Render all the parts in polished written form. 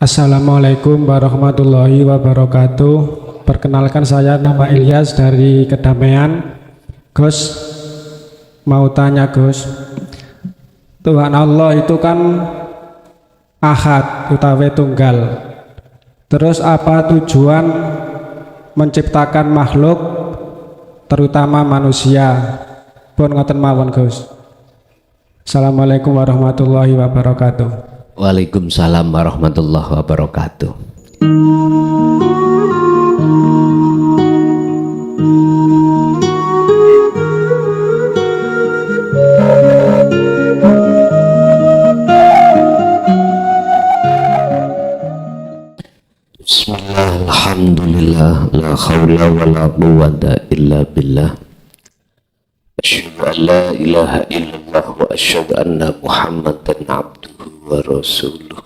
Assalamualaikum warahmatullahi wabarakatuh. Perkenalkan, saya nama Ilyas dari Kedamaian. Gus, mau tanya Gus, Tuhan Allah itu kan ahad utawi tunggal. Terus apa tujuan menciptakan makhluk terutama manusia? Pun ngoten mawon Gus. Assalamualaikum warahmatullahi wabarakatuh. Waalaikumsalam warahmatullahi wabarakatuh. Bismillah, alhamdulillah, la khawla wa la quwwata illa billah. Asyhadu an la ilaha illallah wa asyhadu anna Muhammadan abduhu wa rasuluh.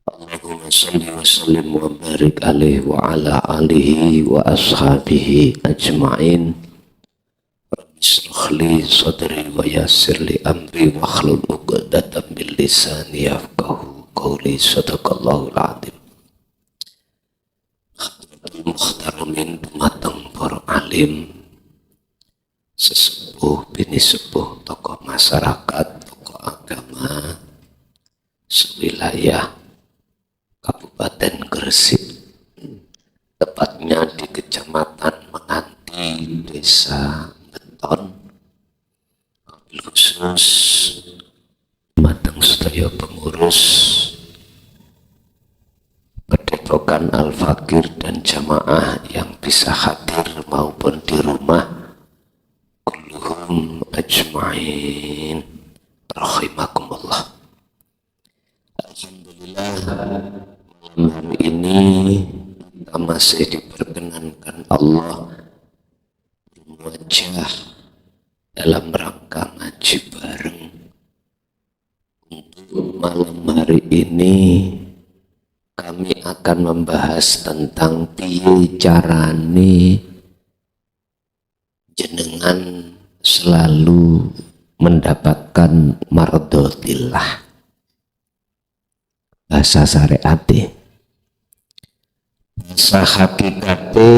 Allahumma salli wa sallim wa barik alaihi wa ala alihi wa ashabihi ajma'in. Rabbi shrah li sadri wa yassir li amri wa hlul 'uqdatam min lisani yafqahu qawli. Sadaqallahul azim. Khadratul muhtaramin dumateng para alim, sesepuh bini sepuh, tokoh masyarakat, tokoh agama sewilayah Kabupaten Gresik, tepatnya di Kecamatan Menganti, Desa Beton, wabil khusus mateng sedaya pengurus Padepokan Al-Fakir dan jamaah yang bisa hadir maupun di rumah, kulluhum ajma'in rahimakumullah. Alhamdulillah, malam hari ini kita masih diperkenankan Allah berwajah dalam rangka ngaji bareng. Untuk malam hari ini kami akan membahas tentang piye carane jenengan selalu mendapatkan mardotillah, bahasa syariate. Bahasa hakikate,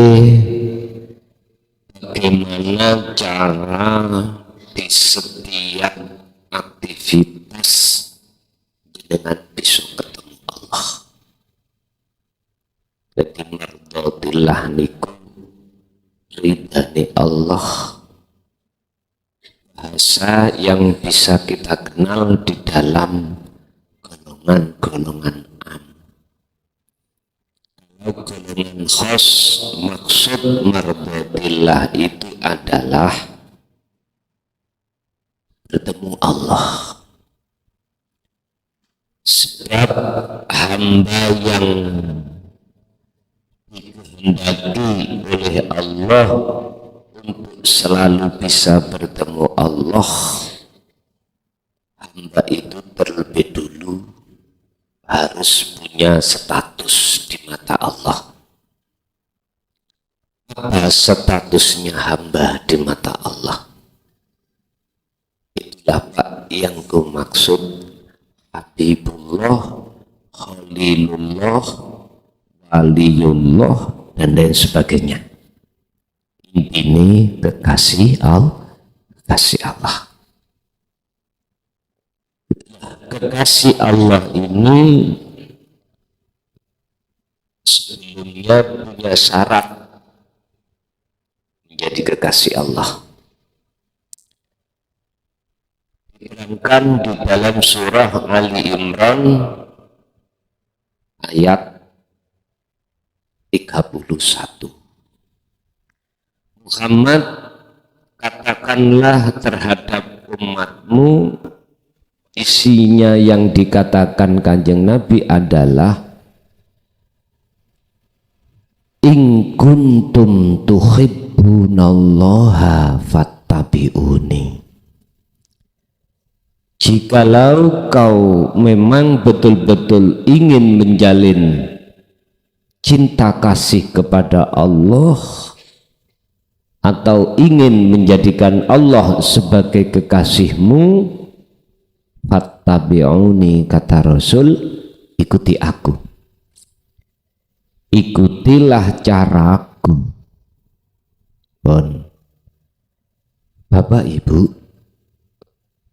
bagaimana cara di setiap aktivitas jenengan bisa ketemu Allah. Jadi mardotillah niku ridhani Allah, bahasa yang bisa kita kenal di dalam golongan-golongan am. Kalau golongan khos, maksud mardotillah itu adalah bertemu Allah. Sebab hamba yang dikehendaki oleh Allah untuk selalu bisa bertemu Allah, hamba itu terlebih dulu harus punya status di mata Allah. Apa statusnya hamba di mata Allah? Itulah Pak yang ku maksud Habibullah, Khalilullah, Waliyullah, dan lain sebagainya. Ini kekasih Allah. Kekasih Allah ini sebelumnya punya syarat menjadi kekasih Allah. Diterangkan di dalam surah Ali Imran ayat 31. Muhammad, katakanlah terhadap umatmu, isinya yang dikatakan Kanjeng Nabi adalah in kuntum tuhibbunallaha fattabi'uni. Jikalau kau memang betul-betul ingin menjalin cinta kasih kepada Allah atau ingin menjadikan Allah sebagai kekasihmu, fattabi'uni, kata Rasul, ikuti aku, ikutilah caraku. Bon, Bapak Ibu,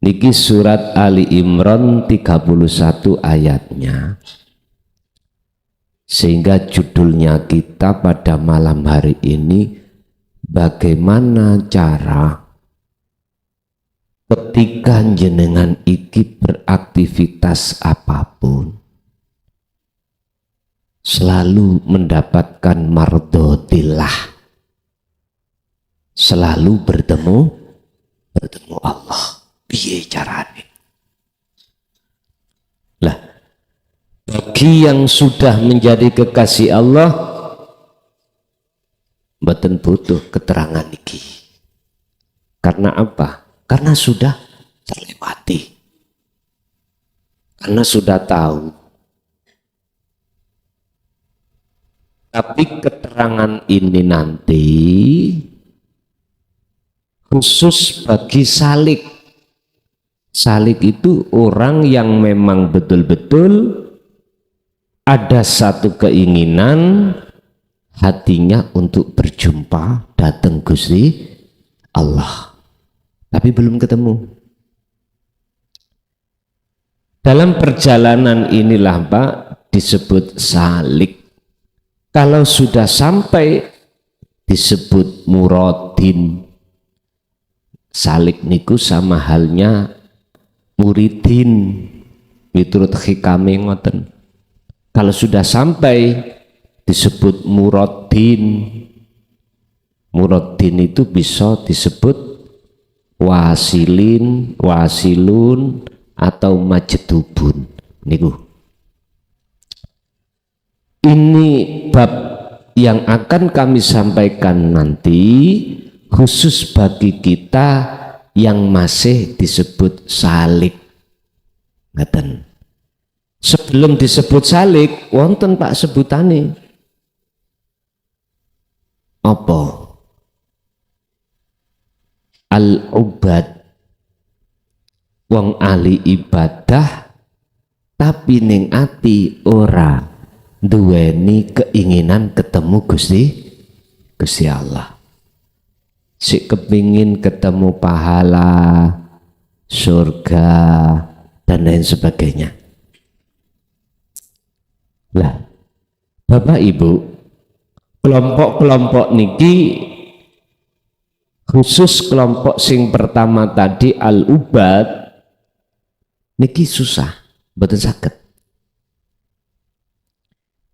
niki surat Ali Imran 31 ayatnya, sehingga judulnya kita pada malam hari ini, bagaimana cara ketika jenengan iki beraktivitas apapun selalu mendapatkan mardotillah, selalu bertemu Allah. Piye carane? Lah, bagi yang sudah menjadi kekasih Allah, mboten butuh keterangan iki. Karena apa? Karena sudah terlewati, karena sudah tahu. Tapi keterangan ini nanti khusus bagi salik. Salik itu orang yang memang betul-betul ada satu keinginan hatinya untuk berjumpa datang Gusti Allah, tapi belum ketemu. Dalam perjalanan inilah Pak disebut salik. Kalau sudah sampai disebut muradin. Salik niku sama halnya muridin, miturut hikame ngoten. Kalau sudah sampai disebut muradin. Muradin itu bisa disebut wasilin, wasilun, atau majdubun. Niku. Ini bab yang akan kami sampaikan nanti khusus bagi kita yang masih disebut salik. Ngaten. Sebelum disebut salik, wonten Pak sebutane. Apa? Al-ubad, wong ahli ibadah tapi ning ati ora duweni keinginan ketemu Gusti Allah. Si kepingin ketemu pahala, surga, dan lain sebagainya. Lah, Bapak Ibu, kelompok-kelompok niki khusus kelompok sing pertama tadi al-ubad niki susah, mboten saged.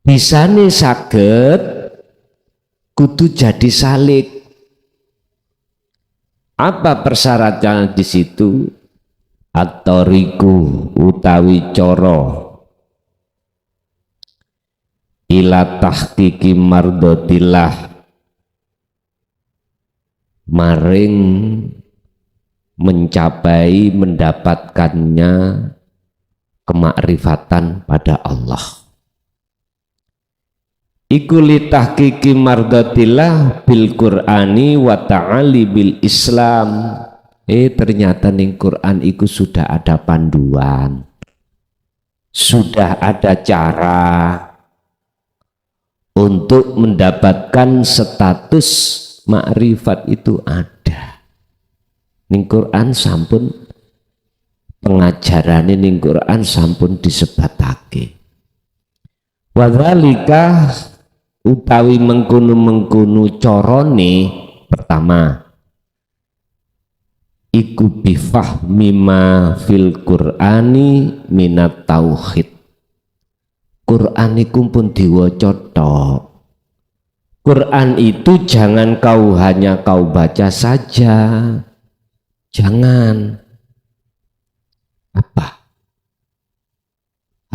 Bisane saged kudu jadi salik. Apa persyaratan di situ? At-tariqu utawi coro ila tahqiqi mardotillah, maring mencapai mendapatkannya kemakrifatan pada Allah. Iku li tahqiqi mardotillah bil Qur'ani wa ta'ali bil Islam. Ternyata ning Quran iku sudah ada panduan, sudah ada cara untuk mendapatkan status makrifat itu ada. Ning Quran sampun pengajaran ning Quran sampun disebatake. Wadzalika utawi mengkono-mengkono carane pertama iku bifahmi ma fil Qur'ani minat tauhid. Quran iku pun diwaca tok. Quran itu jangan hanya kau baca saja. Jangan. Apa?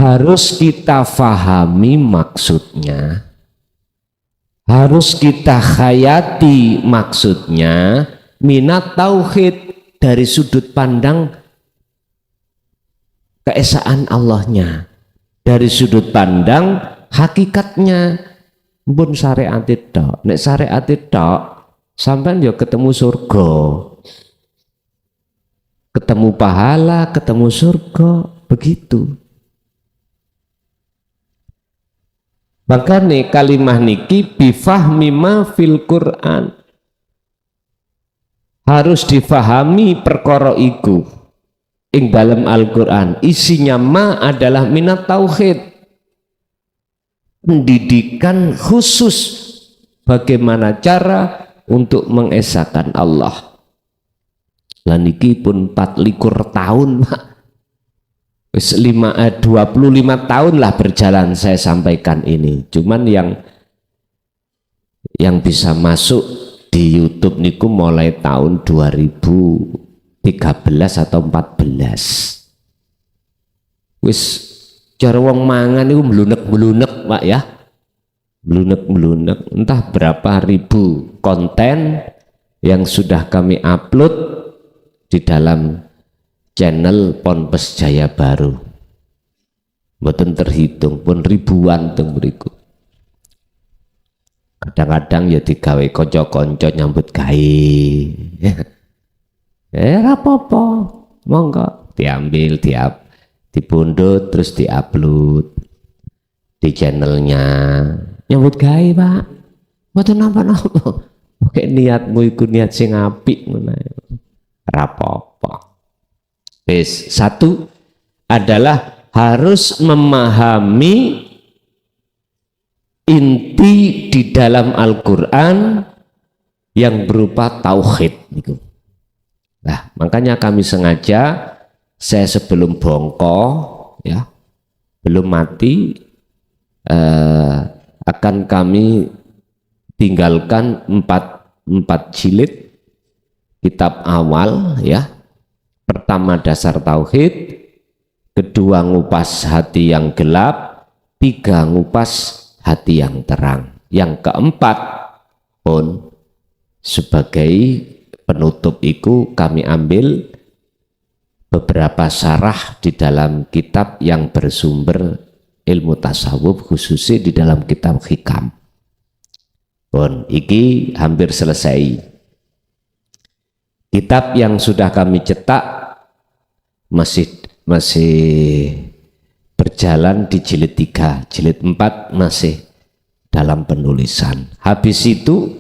Harus kita fahami maksudnya. Harus kita hayati maksudnya, minat tauhid, dari sudut pandang keesaan Allahnya, dari sudut pandang hakikatnya. Pun syariat tok, nek syariat tok sampean yo ketemu surga, ketemu pahala, ketemu surga, begitu. Makanya kalimah niki bifahmi ma fil Quran, harus difahami perkara iku ing dalam Al-Quran. Isinya ma adalah minat tauhid, pendidikan khusus bagaimana cara untuk mengesahkan Allah. Lan niki pun 24 tahun Pak, 25 tahun lah berjalan saya sampaikan ini. Cuman yang bisa masuk di YouTube niku mulai tahun 2013 atau 14. Wis cara wong mangan niku mlunek-mlunek Pak ya. Mlunek-mlunek, entah berapa ribu konten yang sudah kami upload di dalam channel Ponpes Jaya Baru. Mboten terhitung pun ribuan teng mriku. Kadang-kadang ya digawe konco-konco nyambut gawe. Apa-apa, monggo diambil, dipundhut terus diupload di channelnya. Nyambut gawe Pak, mboten napa-napa. Oke, niatmu iku niat sing apik ngono. Ora apa-apa. Wis, satu adalah harus memahami inti di dalam Al-Quran yang berupa tauhid. Nah, makanya kami sengaja, saya sebelum bongko ya, belum mati, akan kami tinggalkan empat jilid kitab awal ya. Pertama dasar tauhid, kedua ngupas hati yang gelap, tiga ngupas hati yang terang, yang keempat pun sebagai penutup itu kami ambil beberapa syarah di dalam kitab yang bersumber ilmu tasawuf, khususnya di dalam kitab hikam. Pun iki hampir selesai. Kitab yang sudah kami cetak masih berjalan di jilid 3, jilid 4 masih dalam penulisan. Habis itu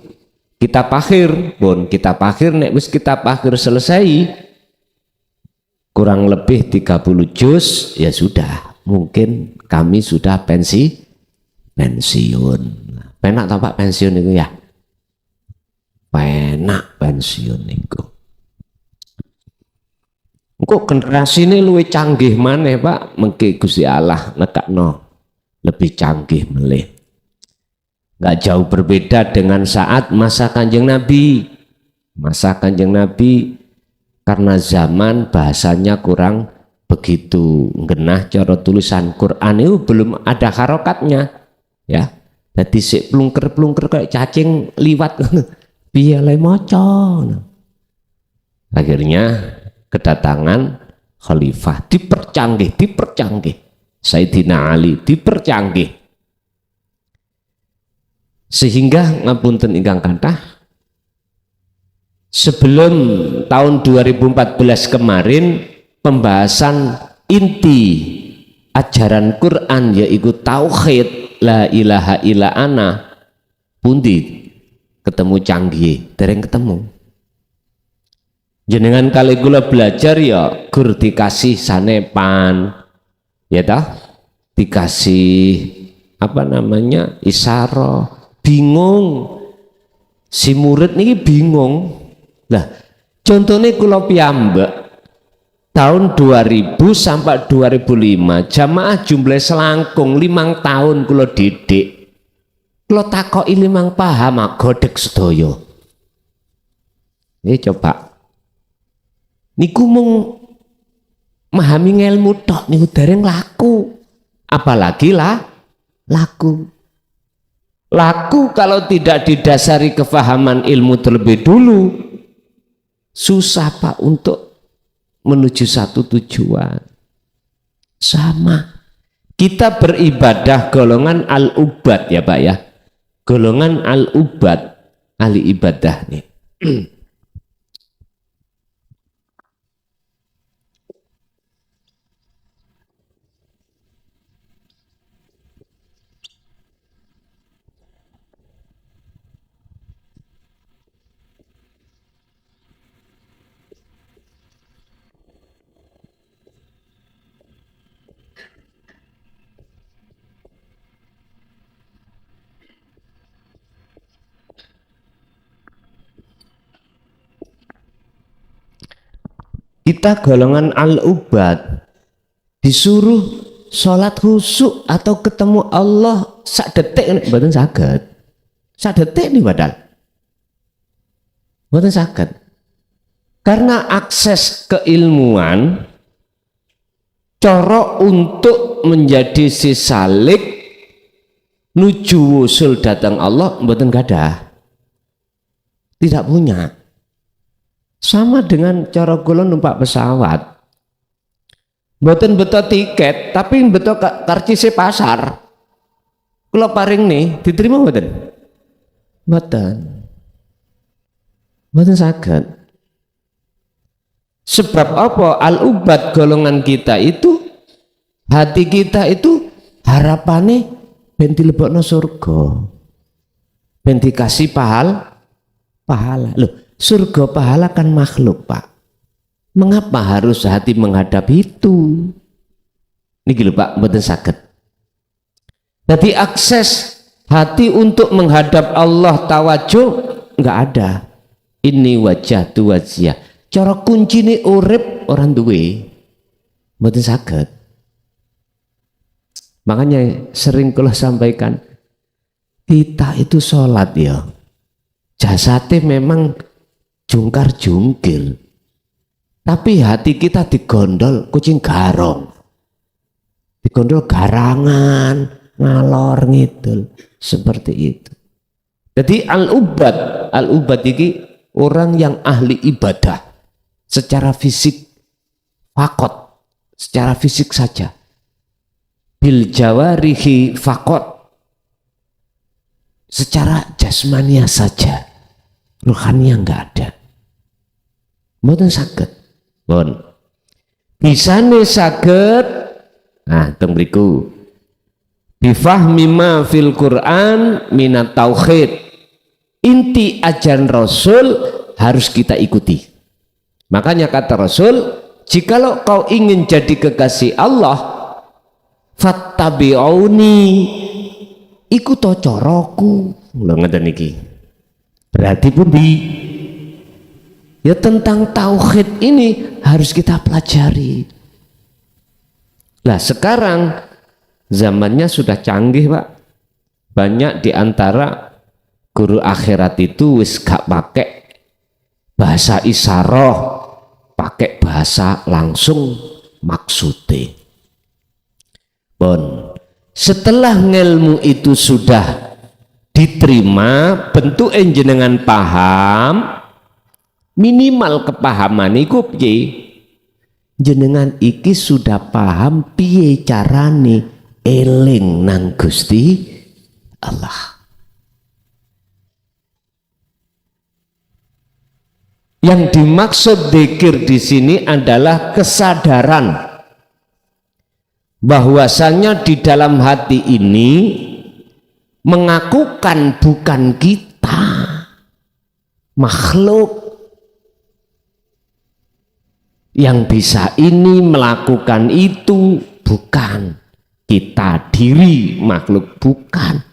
kitab akhir pun, kitab akhir nek wis kitab akhir selesai kurang lebih 30 juz ya sudah, mungkin kami sudah pensiun. Penak tak Pak pensiun itu ya? Penak pensiun itu. Kok generasi ini luwih canggih maneh Pak, mengki Gusti Allah nekakno lebih canggih melih. Nggak jauh berbeda dengan saat masa Kanjeng Nabi. Masa Kanjeng Nabi karena zaman bahasanya kurang begitu genah, cara tulisan Quran itu belum ada harokatnya ya. Jadi sik plungker-plungker kayak cacing liwat piye le maca. Akhirnya kedatangan khalifah dipercanggih Sayyidina Ali dipercanggih sehingga ngapunten ingkang kathah, sebelum tahun 2014 kemarin pembahasan inti ajaran Quran yaitu tauhid la ilaha illa ana pundi ketemu canggih, dereng ketemu. Jenengan kali kula belajar ya gur dikasih sanepan ya tah, dikasih apa namanya isyarah, bingung si murid ini bingung lah. Contohnya kula piyambak tahun 2000 sampai 2005 jamaah jumlah selangkung 5 tahun kula didik, kula takoki 5 paham godhek sedaya. Ini coba niku mung memahami ilmu tok niku dereng laku, apalagi laku kalau tidak didasari kefahaman ilmu terlebih dulu, susah Pak untuk menuju satu tujuan. Sama kita beribadah golongan al-ubad ya Pak ya, golongan al-ubad, ahli ibadah nih. Kita golongan al-ubad, disuruh sholat khusyuk atau ketemu Allah sak detik mboten saged. Sak detik nih badal. Mboten saged. Karena akses keilmuan cara untuk menjadi sisalik nuju wusul datang Allah mboten gadah. Tidak punya. Sama dengan cara kula numpak pesawat. Mboten beto tiket, tapi beto karcis pasar. Kula paring nih, diterima mboten? Mboten. Mboten saged. Sebab apa? Al-ubad golongan kita itu, hati kita itu harapannya ben dilebokno surga, ben dikasih pahala. Loh, surga pahala kan makhluk, Pak. Mengapa harus hati menghadap itu? Niki lho Pak, mboten saged. Jadi akses hati untuk menghadap Allah tawajuh enggak ada. Ini wajah tu wajah. Cara kunci ini urip orang duwe mboten saged. Makanya sering kalau sampaikan kita itu sholat ya jasate memang jungkar jungkir, tapi hati kita digondol kucing garong, digondol garangan ngalor ngidul seperti itu. Jadi al-ubad ini orang yang ahli ibadah secara fisik fakot, secara fisik saja, bil jawarihi fakot, secara jasmania saja, rohania enggak ada. Mboten saged. Bon. Bisane saged. Nah, teng mriku. Bifahmi ma fil Quran minat tauhid. Inti ajaran Rasul harus kita ikuti. Makanya kata Rasul, jikalau kau ingin jadi kekasih Allah, fattabi'uni, ikut coroku. Lho ngeten iki. Berarti pundi? Ya tentang tauhid ini harus kita pelajari. Nah sekarang zamannya sudah canggih Pak. Banyak diantara guru akhirat itu wis gak pakai bahasa isyarah, pakai bahasa langsung maksudnya. Bon, setelah ilmu itu sudah diterima, bentuk jenengan paham, minimal kepahaman iku piye? Jenengan iki sudah paham piye carane eling nang Gusti Allah. Yang dimaksud dzikir di sini adalah kesadaran bahwasanya di dalam hati ini mengakukan bukan kita, makhluk yang bisa ini melakukan itu, bukan kita, diri makhluk bukan,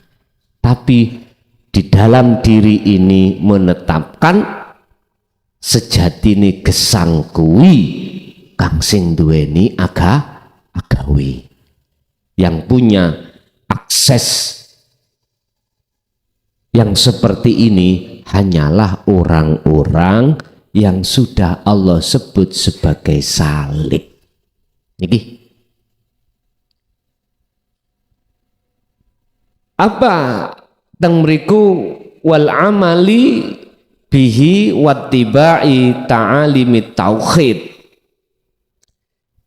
tapi di dalam diri ini menetapkan sejatine gesang kuwi kang sing duweni agawe, yang punya akses yang seperti ini hanyalah orang-orang yang sudah Allah sebut sebagai salik. Niki apa teng mriku wal amali bihi wattiba'i ta'alimit tauhid.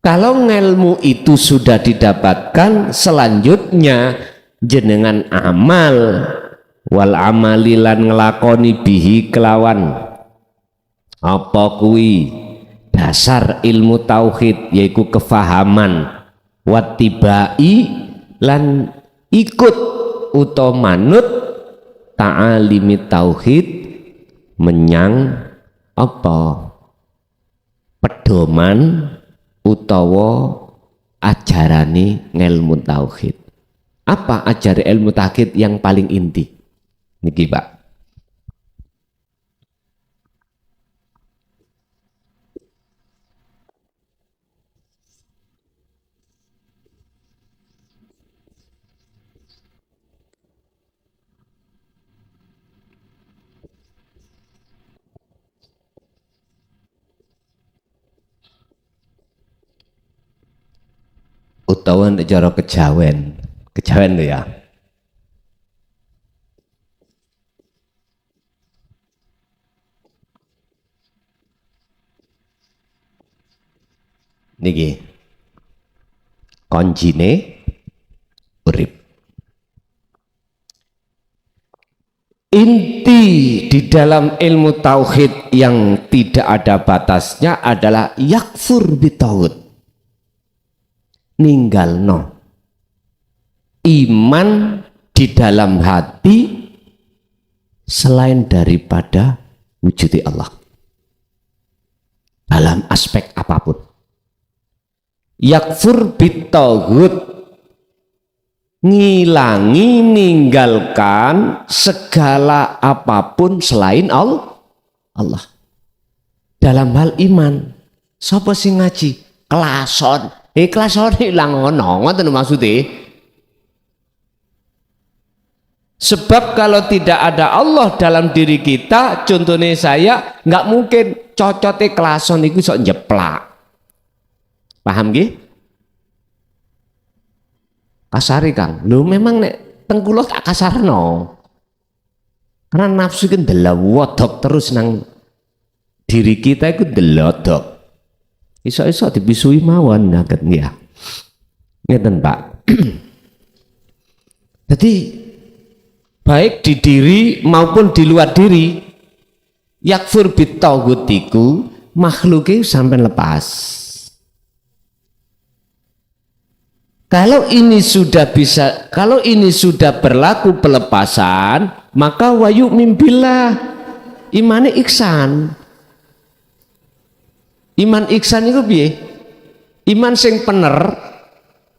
Kalau ilmu itu sudah didapatkan, selanjutnya jenengan amal, wal amalilan ngelakoni bihi kelawan apa kuwi dasar ilmu tauhid, yaitu kefahaman, wattiba'i lan ikut utawa manut ta'alimit tauhid, menyang apa pedoman utawa ajarane ilmu tauhid. Apa ajaran ilmu tauhid yang paling inti niki Pak? utawa nek cara kejawen lho ya. Niki konjine urip. Inti di dalam ilmu tauhid yang tidak ada batasnya adalah yakfur bitauhid, ninggalno iman di dalam hati selain daripada wujudi Allah dalam aspek apapun. Yakfur bitauhid, ngilangi, ninggalkan segala apapun selain Allah dalam hal iman. Sapa sing ngaji klason, klason ilang ngono ngoten maksudnya. Sebab kalau tidak ada Allah dalam diri kita, contohnya saya nggak mungkin cocote klason itu sok njeplak. Paham nggih? Kasari Kang, lho memang nek tengkulo tak kasarno. Karena nafsu kan delawodok terus nang diri kita itu delodok. Iso-iso dibisui mawon ngaten ya. Ngeten Pak. Jadi baik di diri maupun di luar diri, yakfur bitauhid iku makhluke sampean lepas. Kalau ini sudah berlaku pelepasan, maka wayu mimpilah imane iksan. Iman iksan itu piye? Iman sing pener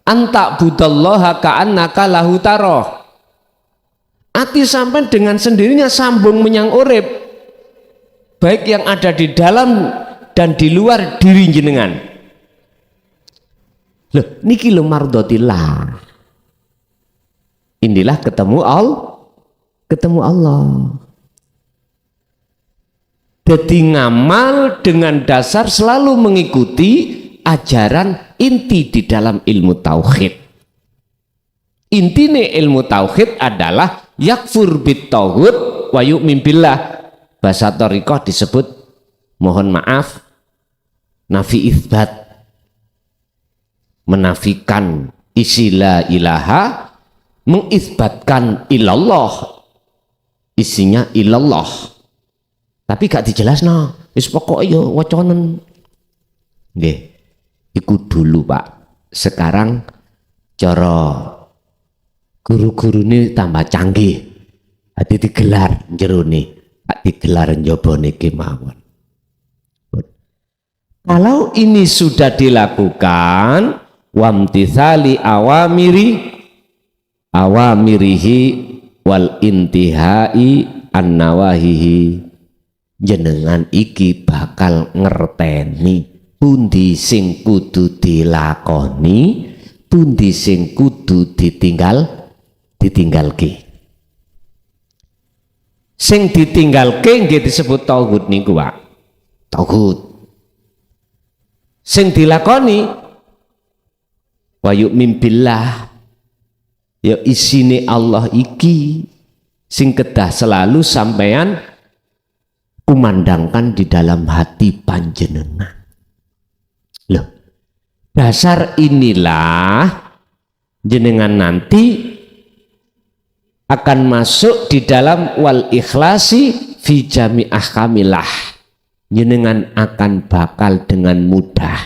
anta budallaha ka'annaka lahu taroh. Ati sampai dengan sendirinya sambung menyang urip, baik yang ada di dalam dan di luar diri jenengan. Loh, niki lo mardotillah. Inilah ketemu Allah. Jadi ngamal dengan dasar selalu mengikuti ajaran inti di dalam ilmu tauhid. Intine ilmu tauhid adalah yakfur bitauhid wa yu'min billah. Bahasa thariqah disebut, mohon maaf, nafi itsbat, menafikan isi la ilaha, mengisbatkan ilallah, isinya ilallah, tapi gak dijelasno, wis pokok yo waconen nggih. Iku dulu Pak. Sekarang cara guru-guru ini tambah canggih, hati digelar jerone, tak digelar njobone kemawon. Kalau ini sudah dilakukan, wamtithali awamirihi wal intihai an-nawahihi, jenengan iki bakal ngerteni pundi sing kudu dilakoni, pundi sing kudu ditinggalke. Sing ditinggalke nggih disebut tauhid niku Pak. Tauhid. Sing dilakoni wa yu'min billah, ya isine Allah iki sing kedah selalu sampean kumandangkan di dalam hati panjenengan. Loh, dasar inilah jenengan nanti akan masuk di dalam wal ikhlasi fi jami ahkamillah. Jenengan akan bakal dengan mudah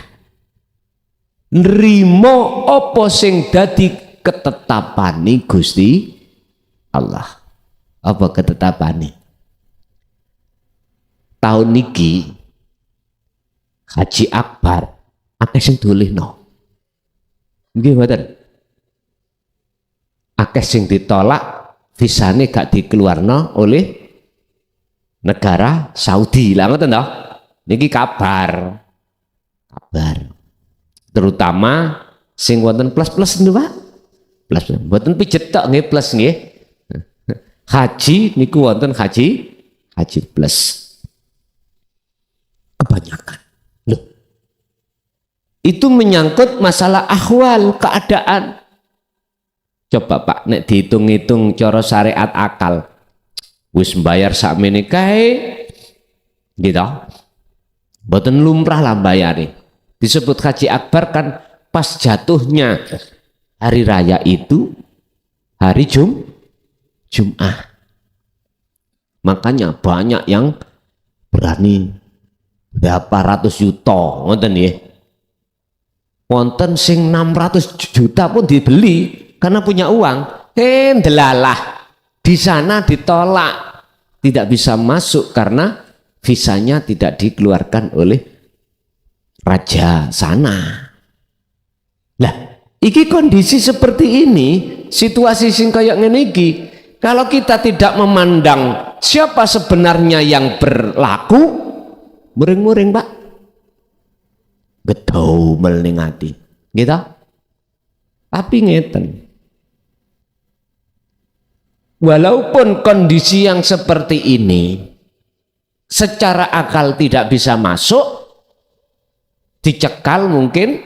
nrimo apa sing dadi ketetapane Gusti Allah. Apa ketetapane? Tahun niki Haji Akbar akeh sing dolehno. Nggih mboten? Akeh sing ditolak, visane gak dikeluarno oleh negara Saudi. Lah ngoten to? Niki kabar. Terutama sing wonten plus-plus niku Pak. Plus mboten pijet tok nggih, plus nggih. Haji niku wonten haji plus. Kebanyakan. Loh. itu menyangkut masalah ahwal, keadaan. Coba Pak, nek dihitung-hitung cara syariat akal, wis bayar sakmene kae gitu, mboten lumrah lah bayari. Disebut haji akbar kan pas jatuhnya hari raya itu hari Jum'ah. Makanya banyak yang berani berapa ratus juta, ngoten ya. Wonten sing 600 juta pun dibeli karena punya uang. Delalah di sana ditolak, tidak bisa masuk karena visanya tidak dikeluarkan oleh raja sana. Lah, iki kondisi seperti ini, situasi sing kayak ngene iki, kalau kita tidak memandang siapa sebenarnya yang berlaku, muring-muring Pak, getau ning ati gitu. Tapi ngeten, walaupun kondisi yang seperti ini secara akal tidak bisa masuk, dicekal mungkin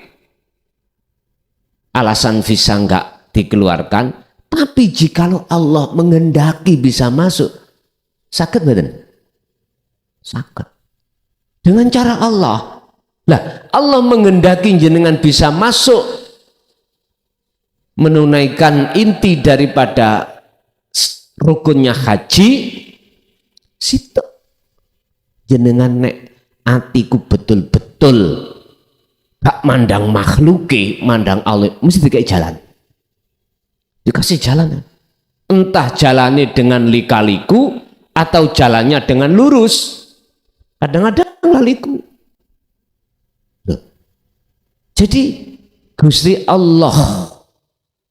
alasan visa enggak dikeluarkan, tapi jikalau Allah menghendaki bisa masuk, sakit badan, sakit dengan cara Allah. Lah, Allah menghendaki jenengan bisa masuk menunaikan inti daripada rukunnya haji, situ jenengan nek atiku betul-betul gak mandang makhluki, mandang Allah, mesti dikasih jalan, dikasih jalan. Entah jalannya dengan lika-liku atau jalannya dengan lurus. Kadang-kadang laliku. Jadi Gusti Allah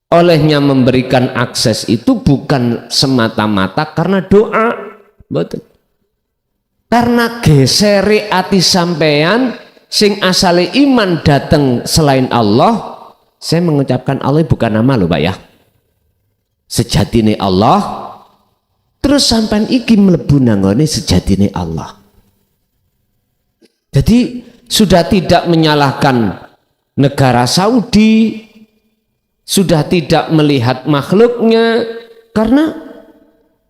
olehnya memberikan akses itu bukan semata-mata karena doa, betul. Karena gesere ati sampean sing asale iman dateng selain Allah. Saya mengucapkan Allah bukan nama loh Pak ya, sejatine Allah. Terus sampean iki mlebu nanggone sejatine Allah. Jadi sudah tidak menyalahkan negara Saudi, sudah tidak melihat makhluknya, karena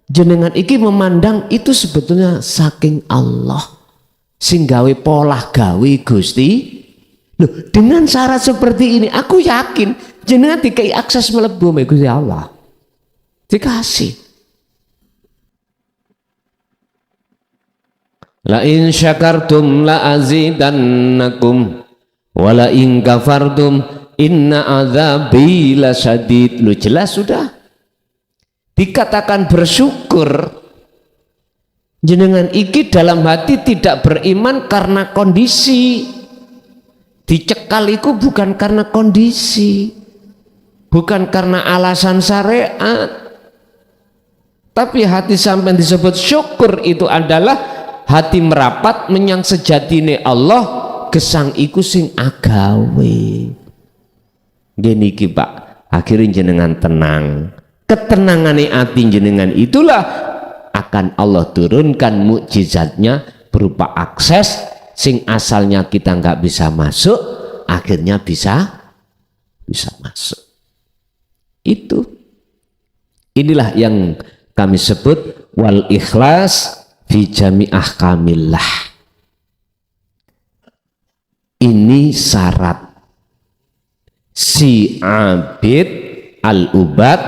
jenengan iki memandang itu sebetulnya saking Allah sing gawe polah gawe Gusti. Loh, dengan syarat seperti ini aku yakin jenengan dikai akses mlebu me Gusti Allah. Dikasih. La in syakartum la azidannakum wa la in kafartum inna adzabi lasyadid. Lu jelas sudah dikatakan bersyukur. Jenengan iki dalam hati tidak beriman karena kondisi, dicekal itu bukan karena kondisi, bukan karena alasan syariat, tapi hati sampai disebut syukur itu adalah hati merapat menyang sejatine Allah, gesang iku sing agawe. Gini iki Pak, akhirnya jenengan tenang. Ketenangane hati jenengan itulah akan Allah turunkan mukjizatnya berupa akses sing asalnya kita nggak bisa masuk, akhirnya bisa masuk. Inilah yang kami sebut wal ikhlas fi jami ahkamillah. Ini syarat si abid al-ubad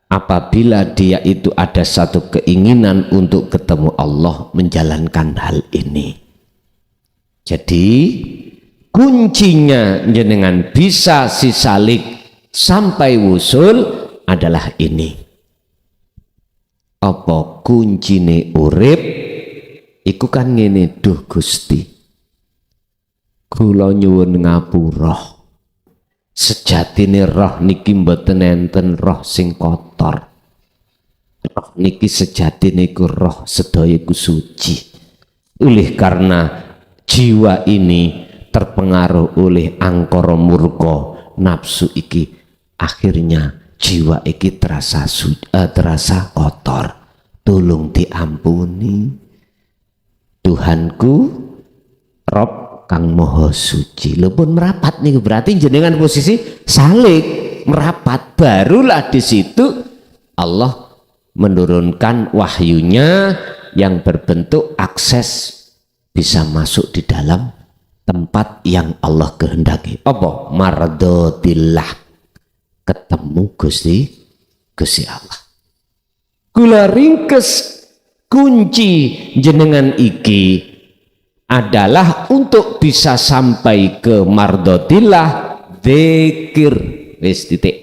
apabila dia itu ada satu keinginan untuk ketemu Allah, menjalankan hal ini. Jadi kuncinya jenengan bisa sisalik sampai wusul adalah ini. Apa kuncine urip iku kan ngene, duh Gusti kula nyuwun ngapura, sejatine roh niki mboten enten roh sing kotor, roh niki sejatine iku roh sedaya iku suci. Oleh karena jiwa ini terpengaruh oleh angkara murka nafsu iki, akhirnya jiwa iki terasa kotor. Tolong diampuni Tuhanku, Rob kang moho suci. Lho pun merapat nih, berarti jenengan posisi salik merapat, barulah di situ Allah menurunkan wahyunya yang berbentuk akses bisa masuk di dalam tempat yang Allah kehendaki. Apa? Mardotillah, ketemu Gusti Allah. Kula ringkes kunci jenengan iki adalah untuk bisa sampai ke mardotillah, zikir. Wis titik.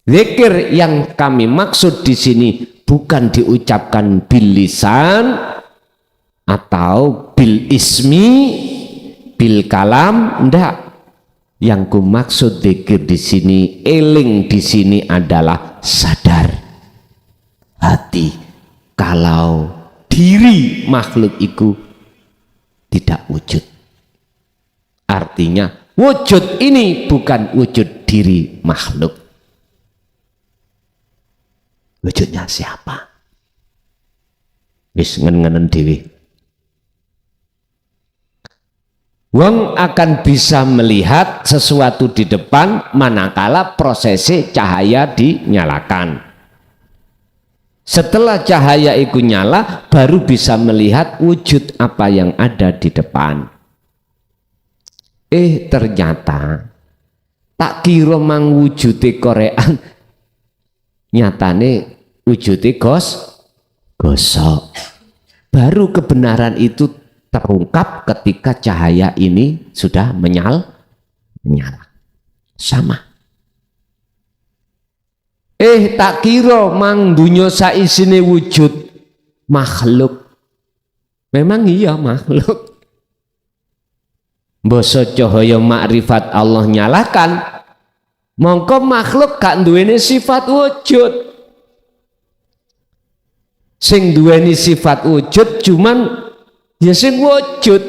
Zikir yang kami maksud di sini bukan diucapkan bil lisan atau bil ismi, bil kalam, ndak. Yang ku maksud zikir di sini, eling di sini adalah sadar hati kalau diri makhluk itu tidak wujud. Artinya wujud ini bukan wujud diri makhluk. Wujudnya siapa? Wis ngenen dewi. Wong akan bisa melihat sesuatu di depan manakala prosesi cahaya dinyalakan. Setelah cahaya itu nyala, baru bisa melihat wujud apa yang ada di depan. Ternyata tak kira mang wujude korean, nyatane wujude gosok. Baru kebenaran itu terungkap ketika cahaya ini sudah menyala. Sama. Tak kira mang dunya saisine wujud makhluk. Memang iya makhluk. Basa cahaya makrifat Allah nyalakan, mongko makhluk gak duweni sifat wujud. Sing duweni sifat wujud cuman ya sing wujud.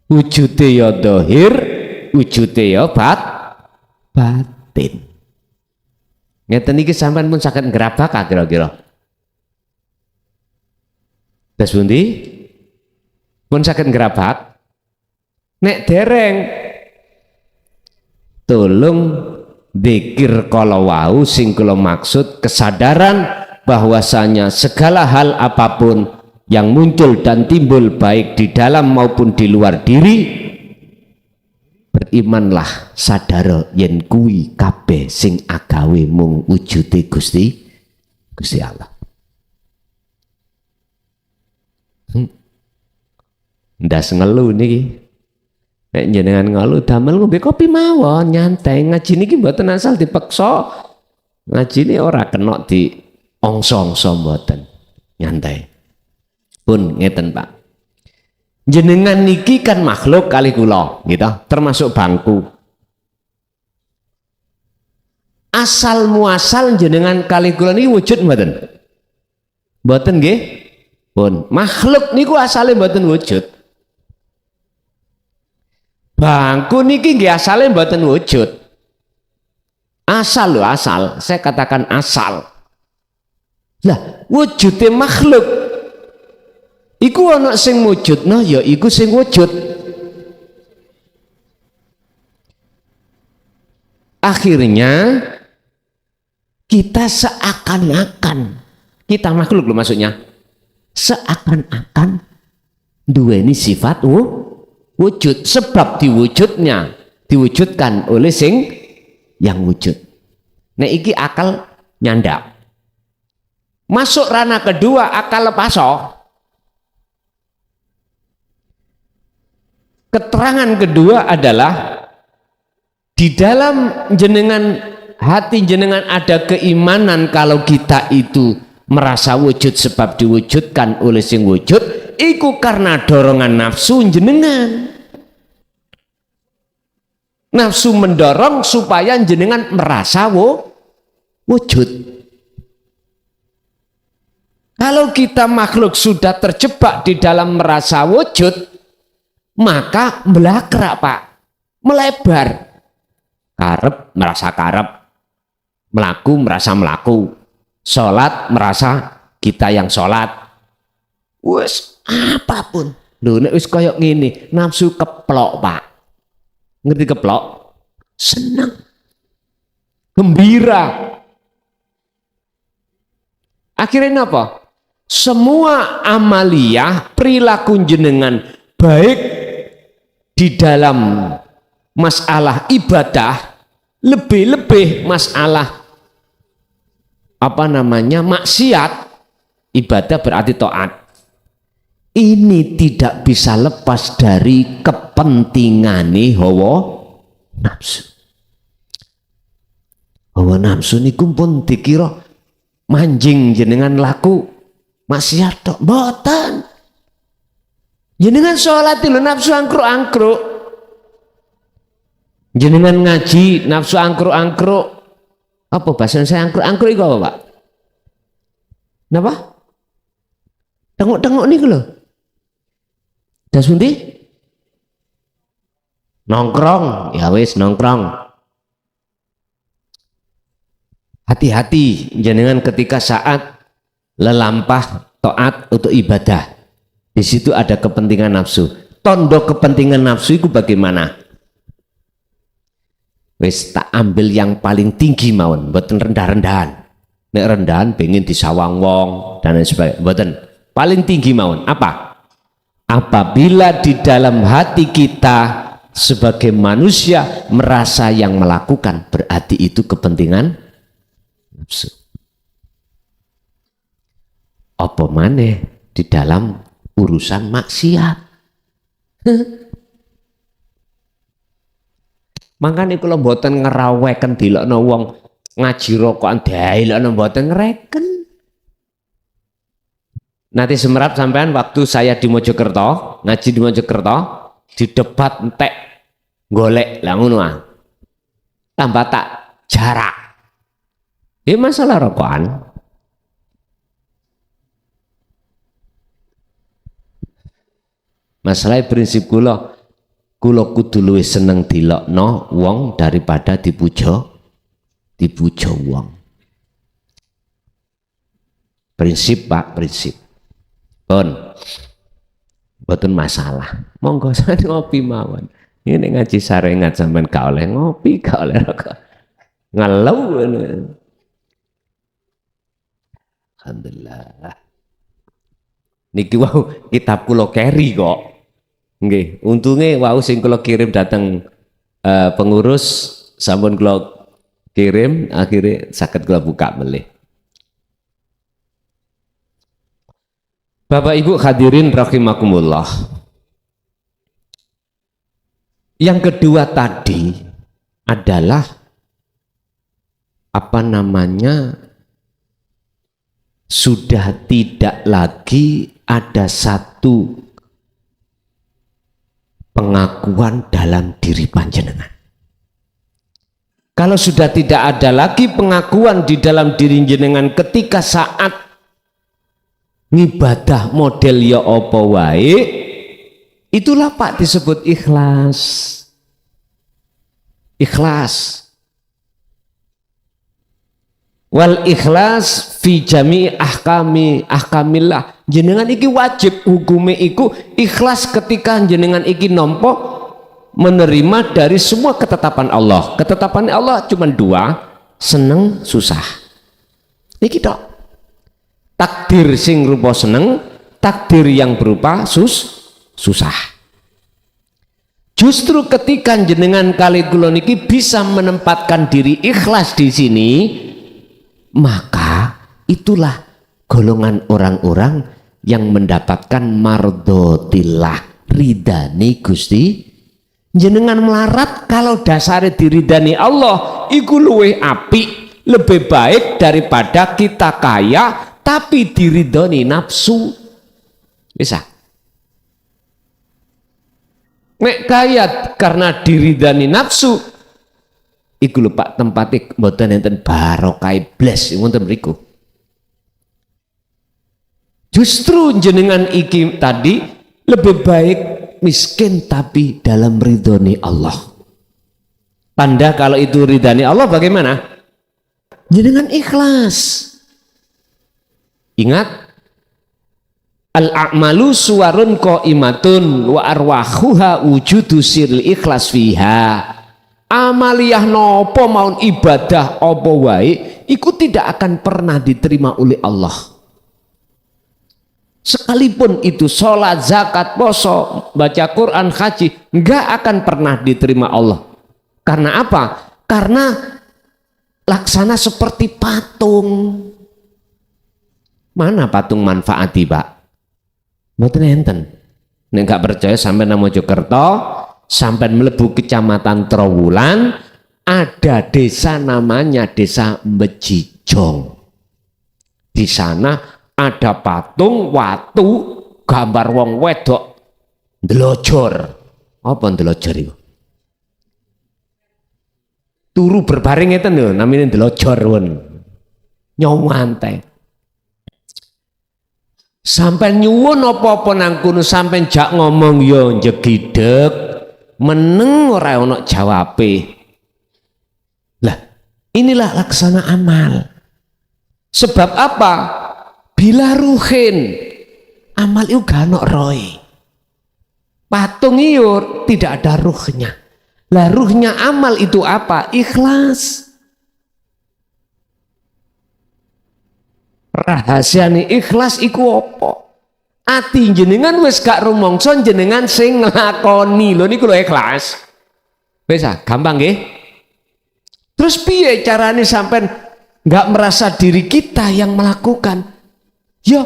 Wujude ya zahir, wujude ya batin. Ngeten iki sampean pun saged ngrabak kira-kira. Terus pundi? Pun saged ngrabak. Nek dereng tolong dzikir kala wau sing kula maksud kesadaran bahwasanya segala hal apapun yang muncul dan timbul baik di dalam maupun di luar diri, berimanlah sadar yen kuwi kabeh sing agawe mung wujude Gusti Allah. Ndas ngelu niki. Nek jenengan ngelu damel ngombe kopi mawon nyantai, ngaji niki mboten asal dipeksa. Ngaji ini ora kena di ongso-ongso mboten. Nyantai. Pun ngeten Pak. Jenengan niki kan makhluk kali kula, gitu, termasuk bangku. Asal muasal jenengan kali kula niki wujud mboten? Mboten nggih? Pun makhluk niku asale mboten wujud. Bangku niki nggih asale mboten wujud. Asal lho, asal. Saya katakan asal. Lah, wujude makhluk iku ana sing wujudna ya iku sing wujud. Akhirnya kita seakan-akan, kita makhluk loh maksudnya, seakan-akan duweni sifat wujud, sebab diwujudkan oleh sing yang wujud. Nah iki akal nyandak. Masuk ranah kedua, akal lepaso. Keterangan kedua adalah di dalam jenengan hati jenengan ada keimanan kalau kita itu merasa wujud sebab diwujudkan oleh sing wujud, iku karena dorongan nafsu jenengan. Nafsu mendorong supaya jenengan merasa wujud. Kalau kita makhluk sudah terjebak di dalam merasa wujud, maka melakrak Pak, melebar. Karep merasa karep, melaku merasa melaku, sholat merasa kita yang sholat. Wes apapun. Lho nek wis koyok ngene, nafsu keplok, Pak. Ngerti keplok? Seneng. Gembira. Akhirnya apa? Semua amaliyah perilaku jenengan baik di dalam masalah ibadah, lebih-lebih masalah maksiat. Ibadah berarti taat. Ini tidak bisa lepas dari kepentingane hawa nafsu. Hawa nafsu niku pun dikira manjing jenengan laku maksiat tok, mboten. Jenengan sholat lho nafsu angkruk-angkruk. Jenengan ngaji nafsu angkruk-angkruk. Apa bahasa saya angkruk-angkruk iku apa, Pak? Napa? Tengok-tengok niku lho. Das pundi? Nongkrong, ya wis nongkrong. Hati-hati jenengan ketika saat lelampah taat untuk ibadah. Di situ ada kepentingan nafsu. Tondo kepentingan nafsu itu bagaimana? Wis tak ambil yang paling tinggi mawon, mboten rendah-rendahan. Nek rendahan pengen disawang wong dan lain sebagainya. Mboten. Paling tinggi mawon. Apa? Apabila di dalam hati kita sebagai manusia merasa yang melakukan, berarti itu kepentingan nafsu. Apa maneh di dalam urusan maksiat. Makanya kalau mboten ngeraweken dilokno wong ngaji rokokan dilokno mboten ngereken. Nanti semerap sampean waktu saya di Mojokerto, ngaji di Mojokerto, di debat entek golek lah ngono ah. Tambah tak jarak. Ini masalah rokokan. Masalah prinsip kula kudu luwih seneng dilokno wong daripada dipuja wong. Prinsip, Pak, prinsip. Boten masalah. Monggo sampeyan ngopi mawon. Ini ngaji sarengat sampean gak oleh ngopi, gak oleh rokok. Ngeluh. Alhamdulillah. Niki wau kitab kula keri kok. Nggih, untunge wau sing kula kirim dateng pengurus sampun kula kirim akhirnya saged kula buka melih. Bapak Ibu hadirin rahimakumullah. Yang kedua tadi adalah sudah tidak lagi ada satu pengakuan dalam diri panjenengan. Kalau sudah tidak ada lagi pengakuan di dalam diri jenengan ketika saat ngibadah model ya apa wae, itulah Pak disebut ikhlas. Ikhlas. Wal ikhlas fi jami ahkamillah. Jenengan iki wajib hukume iku ikhlas ketika jenengan iki nampa menerima dari semua ketetapan Allah. Ketetapan Allah cuma dua, seneng susah. Iki tok. Takdir sing rupa seneng, takdir yang berupa susah. Justru ketika jenengan kali kula niki bisa menempatkan diri ikhlas di sini, maka itulah golongan orang-orang yang mendapatkan mardotillah, ridani Gusti. Jenengan melarat kalau dasarnya diridani Allah, iku luwih apik, lebih baik daripada kita kaya tapi diridoni nafsu. Bisa. Nek kaya karena diridani nafsu, iku lho Pak tempatnya mboten enten barokah blas wonten mriku. Justru jenengan iki tadi lebih baik miskin tapi dalam ridhoni Allah. Tanda kalau itu ridhani Allah bagaimana? Jenengan ikhlas. Ingat, al a'malu suwarun qaimatun wa arwahuha wujudu siril ikhlas fiha. Amaliyah nopo maun ibadah apa wae iku tidak akan pernah diterima oleh Allah. Sekalipun itu sholat, zakat, poso, baca Quran, haji, enggak akan pernah diterima Allah. Karena apa? Karena laksana seperti patung. Mana patung manfaati, Pak? Mboten enten. Nek gak percaya sampai nang Mojokerto, sampai melebu kecamatan Trowulan, ada desa namanya Desa Mejijong. Di sana ada patung watu gambar wong wedok ndelojor. Apa ndelojor itu? Turu berbaring itu lho namanya ndelojor won. Nyawante. Sampai nyuwun apa-apa nang kono sampai jak ngomong yo njegideg meneng ora ono jawabe. Lah, inilah laksana amal. Sebab apa? Bila ruhin amal itu gak ono roy. Patung itu tidak ada ruhnya. Lah ruhnya amal itu apa? Ikhlas. Rahasiane ikhlas iku apa? Ati jenengan wis gak rumangsa jenengan sing nglakoni. Lho niku lho ikhlas. Wis gampang nggih. Terus piye carane sampean nggak merasa diri kita yang melakukan? Yo,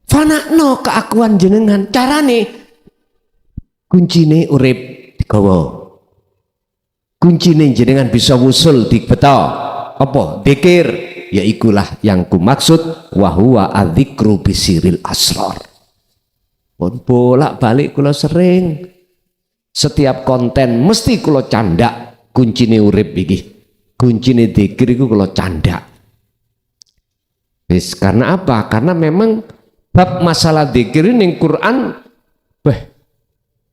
fanakno keakuan jenengan. Carane kuncine urip digawa. Kuncine jenengan bisa wusul dibeto. Apa? Dzikir. Ya ikulah yang kumaksud wahwa adzikru bisiril asrar. Pun bolak-balik kula sering setiap konten mesti kula candak kuncine urip iki. Kuncine dzikir iku kula candak. Wis karena apa? Karena memang bab masalah dzikir ning Quran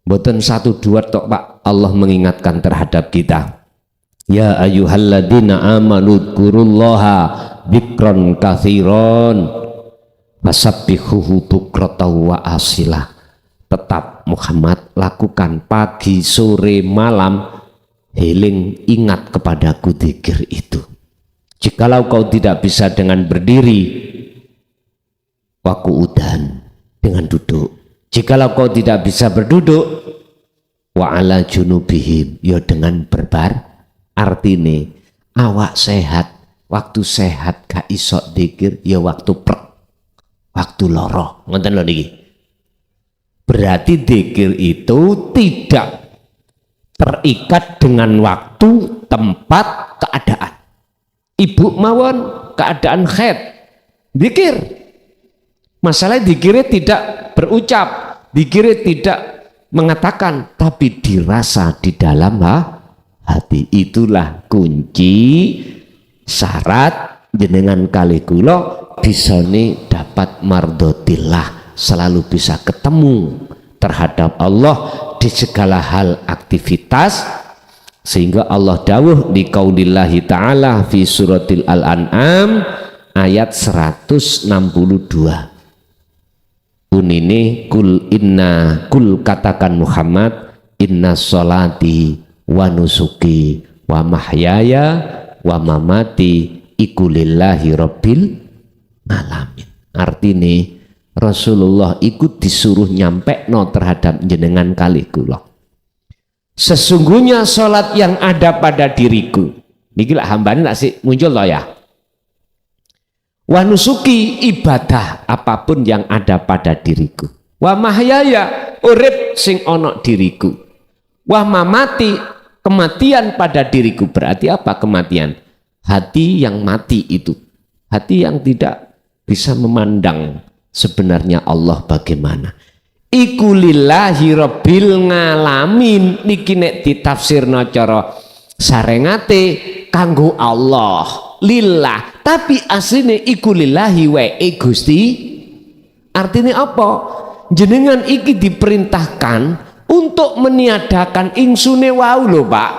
mboten 1 2 tok Pak. Allah mengingatkan terhadap kita. Ya ayyuhalladzina amanu dzkurullaha dzikron katsiron fasabbihuhu bukratan wa asila. Tetap Muhammad lakukan pagi, sore, malam, healing, ingat kepadaku dzikir itu. Jikalau kau tidak bisa dengan berdiri, waqu'udan, dengan duduk. Jikalau kau tidak bisa berduduk, wa ala junubihim, ya dengan berbar. Artine awak sehat, waktu sehat gak iso dzikir, ya waktu waktu loro. Ngoten lho niki. Berarti dzikir itu tidak terikat dengan waktu, tempat, keadaan. Ibu mawon keadaan haid, dzikir. Masalah dzikirnya tidak berucap, dzikirnya tidak mengatakan, tapi dirasa di dalam hati. Itulah kunci syarat jenengan kali kula bisane dapat mardotillah, selalu bisa ketemu terhadap Allah di segala hal aktivitas, sehingga Allah dawuh di qaulillahi ta'ala fi suratil al-an'am ayat 162. Unine kul katakan Muhammad, inna sholati wa nusuki wa mahyaya wa mamati iku lillahi rabbil alamin. Artine Rasulullah ikut disuruh nyampe no terhadap jenengan kali kula. Sesungguhnya sholat yang ada pada diriku, niki lah hambane lak sik muncul loh ya. Wa nusuki ibadah apapun yang ada pada diriku. Wa mahyaya urip sing ono diriku. Wa mamati kematian pada diriku. Berarti apa kematian? Hati yang mati itu. Hati yang tidak bisa memandang sebenarnya Allah bagaimana. Iku lillahi rabbil ngalamin. Niki nek ditafsirna cara sarengate kanggo Allah. Lillah, tapi aslinya iku lillahi wa Gusti. Artinya apa? Jenengan iki diperintahkan untuk meniadakan insune wau lho Pak.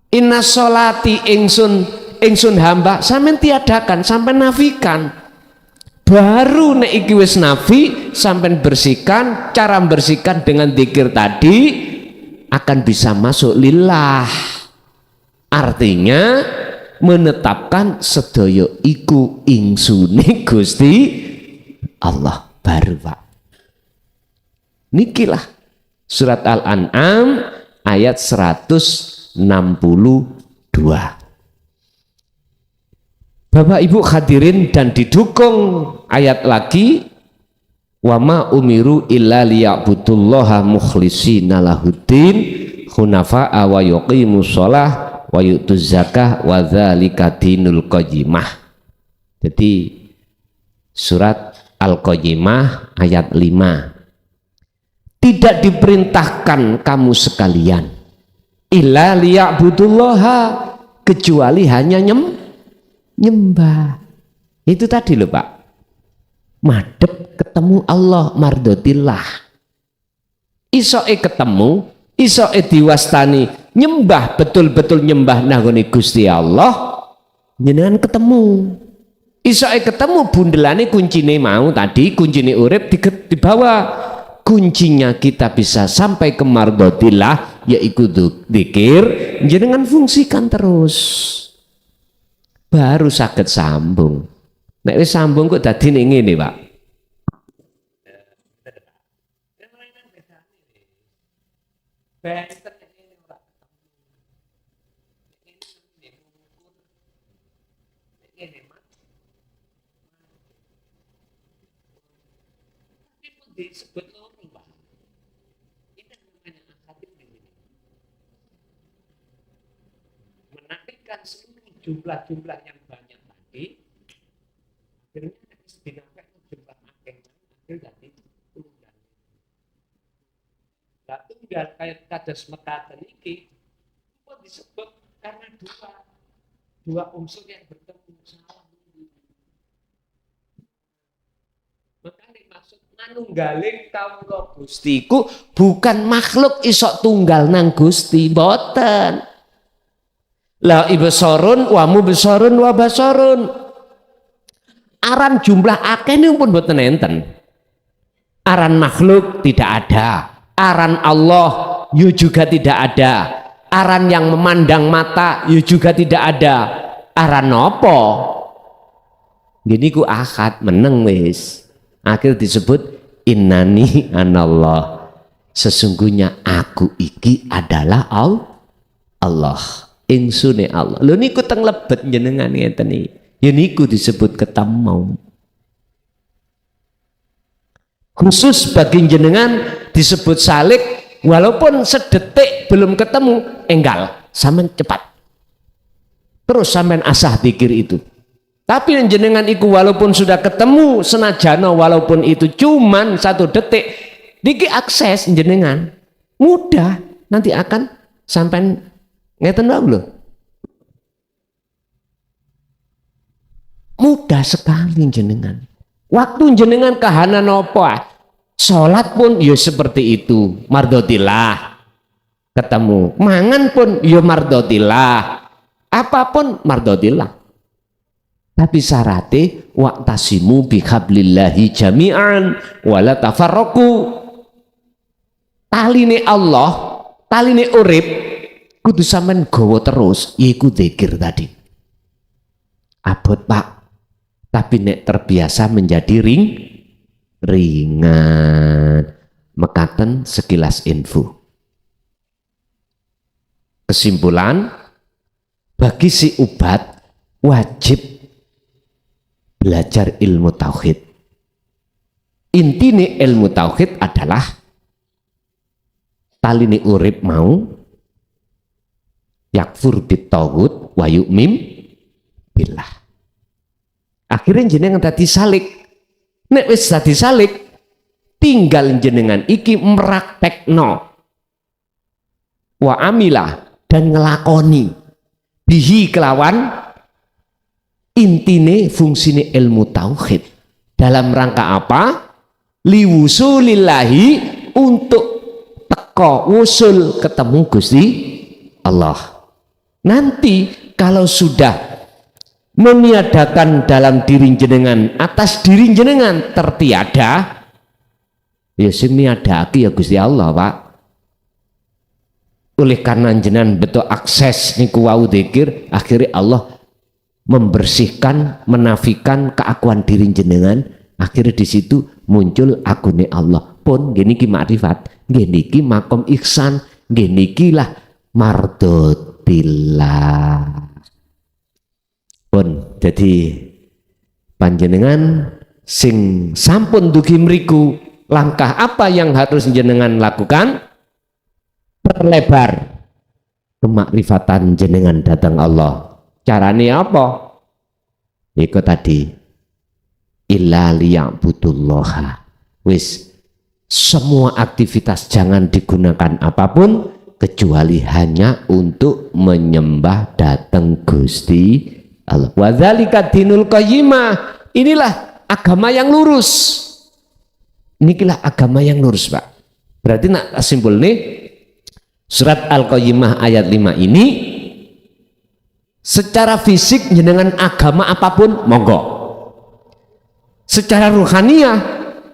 Inna sholati ingsun hamba sampean tiadakan, sampean nafikan. Baru nek iki wis nafi sampean bersihkan, cara bersihkan dengan zikir tadi akan bisa masuk lillah. Artinya menetapkan sedaya iku ingsune Gusti Allah. Baru Pak. Nikilah surat Al-An'am ayat 162. Bapak Ibu hadirin dan didukung ayat lagi, wa ma umiru illa liya'budullaha mukhlishina lahuddin hunafa'a wa yuqimus shalah wa yu'tuz zakah wa dzalika dinul qayyimah. Jadi surat Al-Qayyimah ayat 5. Tidak diperintahkan kamu sekalian illa liya'budullaha, kecuali hanya nyembah. Itu tadi loh Pak, madep ketemu Allah mardotillah, isoe ketemu, isoe diwastani nyembah, betul-betul nyembah nangone Gusti Allah, jenengan ketemu, isoe ketemu bundelane kuncine mau tadi, kuncine urip dibawa, kuncinya kita bisa sampai ke mardotillah yaitu dzikir, jenengan fungsikan terus. Baru saged sambung. Nek wis sambung kok dadi ning ngene, Pak. Disebut loro, Pak. Ini namanya akad ini. Menafikan seluruh jumlah-jumlah yang banyak tadi, akhirnya dinafikan jumlah akeh, akhir tadi tunggal. Nah, tunggal kayak kados mekaten iki, kok disebut karena dua unsur yang bertemu salah. Makanya maksud manunggaling kawula Gusti ku bukan makhluk isok tunggal nang Gusti, boten. La ibsarun wa mubsarun wa basarun. Aran jumlah akeh ini pun boten enten. Aran makhluk tidak ada, aran Allah yu juga tidak ada, aran yang memandang mata yu juga tidak ada. Aran nopo? Gini ku akad meneng wis. Akhir disebut innani anallah, sesungguhnya aku iki adalah Allah, insune Allah. Lho niku teng lebet jenengan ngeten iki. Ya niku disebut ketemu. Khusus bagi jenengan disebut salik, walaupun sedetik belum ketemu, enggal, sampean cepat. Terus sampean asah zikir itu. Tapi jenengan iku walaupun sudah ketemu senajana walaupun itu cuman 1 detik, niki akses jenengan mudah, nanti akan sampai ngeten lho. Mudah sekali jenengan. Waktu jenengan kahanan apa? Salat pun ya seperti itu, mardotillah. Ketemu, mangan pun ya mardotillah. Apapun mardotillah. Tapi syaratnya wa'tasimu bihablillahi jami'an wala tafarraqu. Taline Allah, taline urip kudu sampean gawa terus, yaiku zikir tadi. Abot Pak, tapi nek terbiasa menjadi ringan. Mekaten sekilas info. Kesimpulan, bagi si ubat wajib belajar ilmu tauhid. Intine ilmu tauhid adalah taline urip mau yakfur bitaghut wa yu'min billah. Akhirnya jenengan tadi salik. Nek wis tadi salik, tinggal jenengan iki meraktekno wa amilah dan ngelakoni bihi kelawan intine fungsine ilmu tauhid dalam rangka apa? Liwusulillahi, untuk teko wusul ketemu Gusti Allah. Nanti kalau sudah meniadakan dalam diri jenengan atas diri jenengan tertiada, ya sing niadake ya Gusti Allah, Pak. Oleh karena jenengan betul akses niku wau dzikir, akhirnya Allah membersihkan, menafikan keakuan diri jenengan, akhirnya di situ muncul agune Allah. Pun gini ki makrifat, gini ki makom ihsan, gini ki lah mardotillah. Pun jadi panjenengan sing sampun dugi mriku, langkah apa yang harus jenengan lakukan? Perlebar kemakrifatan jenengan datang Allah. Caranya apa? Iku tadi, illa liya'budullaha. Wis, semua aktivitas jangan digunakan apapun kecuali hanya untuk menyembah datang Gusti Allah. Wa dzalika dinul qayyimah. Inilah agama yang lurus. Inilah agama yang lurus, Pak. Berarti nak simpul nih, surat Al-Qayyimah ayat 5 ini, secara fisik jenengan agama apapun monggo. Secara ruhaniyah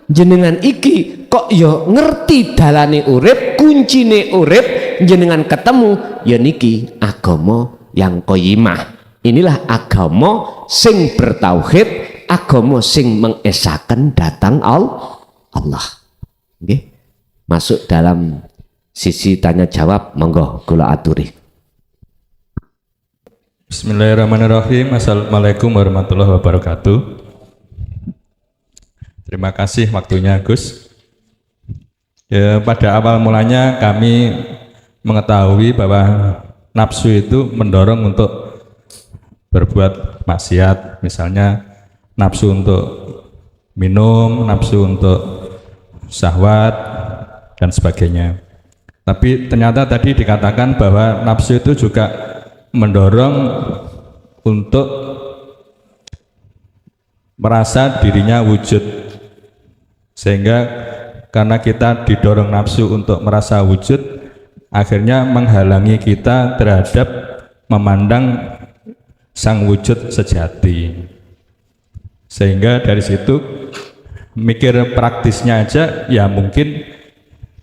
jenengan iki kok ya ngerti dalane urip, kuncine urip, jenengan ketemu ya niki agama yang qayyimah. Inilah agama sing bertauhid, agama sing mengesaken datang Allah. Nggih. Masuk dalam sisi tanya jawab, monggo kula aturi. Bismillahirrahmanirrahim. Assalamualaikum warahmatullahi wabarakatuh. Terima kasih waktunya Gus. Ya, pada awal mulanya kami mengetahui bahwa nafsu itu mendorong untuk berbuat maksiat, misalnya nafsu untuk minum, nafsu untuk syahwat dan sebagainya. Tapi ternyata tadi dikatakan bahwa nafsu itu juga mendorong untuk merasa dirinya wujud, sehingga karena kita didorong nafsu untuk merasa wujud, akhirnya menghalangi kita terhadap memandang sang wujud sejati. Sehingga dari situ mikir praktisnya aja ya mungkin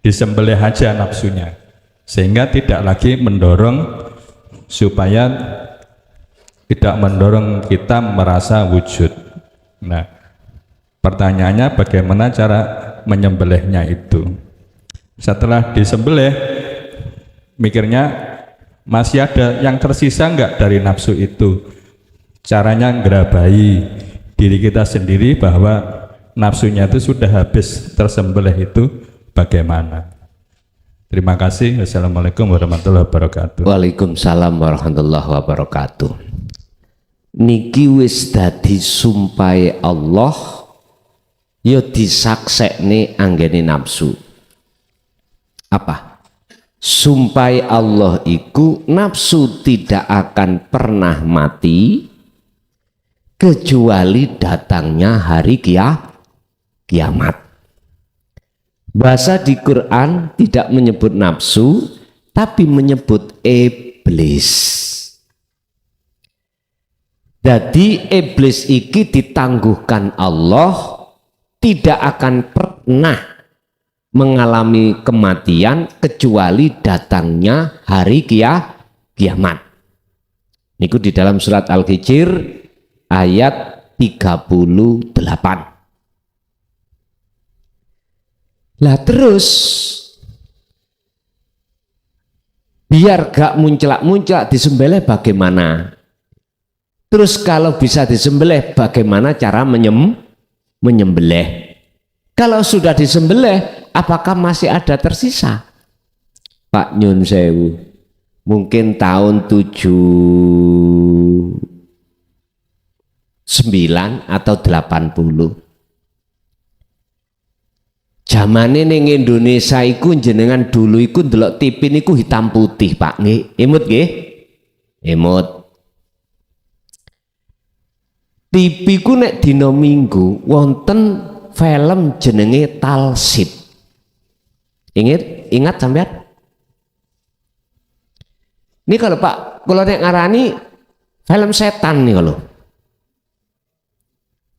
disembelih aja nafsunya, sehingga tidak lagi mendorong, supaya tidak mendorong kita merasa wujud. Nah, pertanyaannya bagaimana cara menyembelihnya itu? Setelah disembelih, mikirnya masih ada yang tersisa enggak dari nafsu itu? Caranya ngerabai diri kita sendiri bahwa nafsunya itu sudah habis tersembelih itu bagaimana? Terima kasih. Wassalamualaikum warahmatullahi wabarakatuh. Waalaikumsalam warahmatullahi wabarakatuh. Niki wis dadi sumpahe Allah, ya disaksekne anggene nafsu. Apa? Sumpahe Allah iku nafsu tidak akan pernah mati kecuali datangnya hari kiamat. Bahasa di Quran tidak menyebut nafsu, tapi menyebut iblis. Jadi iblis iki ditangguhkan Allah, tidak akan pernah mengalami kematian kecuali datangnya hari kiamat. Niku di dalam surat Al-Hijr ayat 38. Lah terus biar gak munclak-munclak disembelih bagaimana? Terus kalau bisa disembelih bagaimana cara menyembelih? Kalau sudah disembelih apakah masih ada tersisa? Pak Nyun Sewu, mungkin tahun 79 atau 80. Zamane ning Indonesia iku jenengan dulu iku ndelok TV niku hitam putih, Pak. Nggih, imut nggih? Imut. TV ku nek dina Minggu wonten film jenenge Talsid. Ingat sampean? Ini kalau Pak, kalau nek ngarani film setan nih kalau.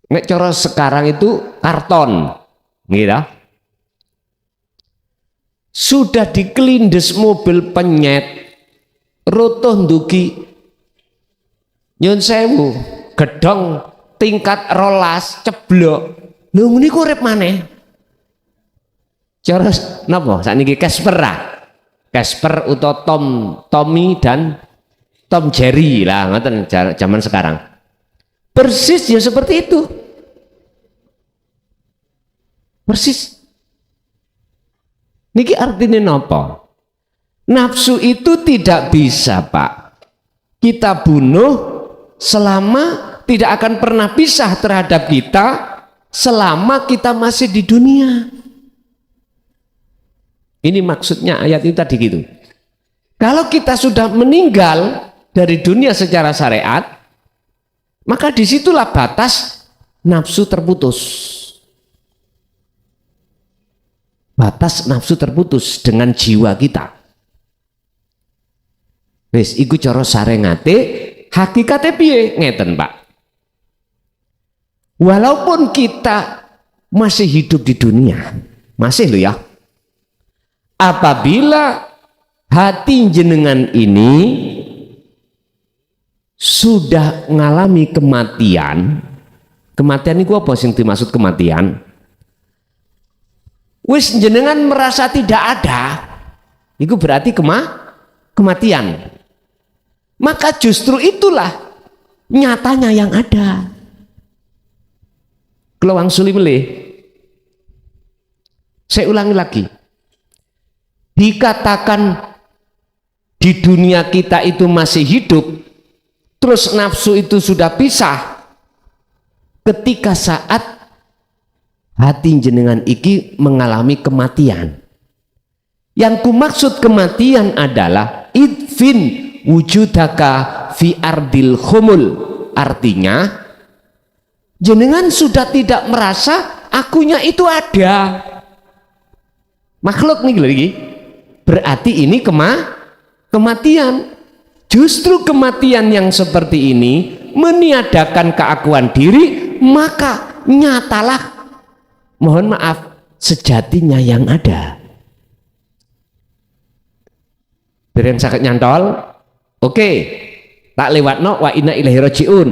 Nek cara sekarang itu karton, gitu. Sudah dikelindes mobil penyet, rotoh ndugi, nyun sewu, gedong tingkat rolas ceblok, lho ngene ku urip maneh. Cara napa? Sakniki Casper utawa Tommy dan Tom Jerry lah, ngoten zaman sekarang. Persis ya seperti itu. Persis. Niki artinya napa? Nafsu itu tidak bisa, Pak, kita bunuh selama tidak akan pernah pisah terhadap kita selama kita masih di dunia. Ini maksudnya ayat itu tadi gitu. Kalau kita sudah meninggal dari dunia secara syariat, maka disitulah batas nafsu terputus. Batas nafsu terputus dengan jiwa kita. Wis iku cara sarengate, hakikate piye? Ngeten, Pak. Walaupun kita masih hidup di dunia, masih loh ya. Apabila hati jenengan ini sudah mengalami kematian, kematian itu apa sing dimaksud kematian? Wis jenengan merasa tidak ada, itu berarti kematian. Maka justru itulah nyatanya yang ada. Kelawang suli melih. Saya ulangi lagi. Dikatakan di dunia kita itu masih hidup, terus nafsu itu sudah pisah ketika saat hati jenengan iki mengalami kematian. Yang kumaksud kematian adalah idfin wujudaka fi ardil khumul. Artinya jenengan sudah tidak merasa akunya itu ada. Makhluk nih lagi. Berarti ini kematian. Justru kematian yang seperti ini meniadakan keakuan diri, maka nyatalah, mohon maaf, sejatinya yang ada. Beren sakit nyantol. Oke, tak lewatno wa inna ilaihi rajiun.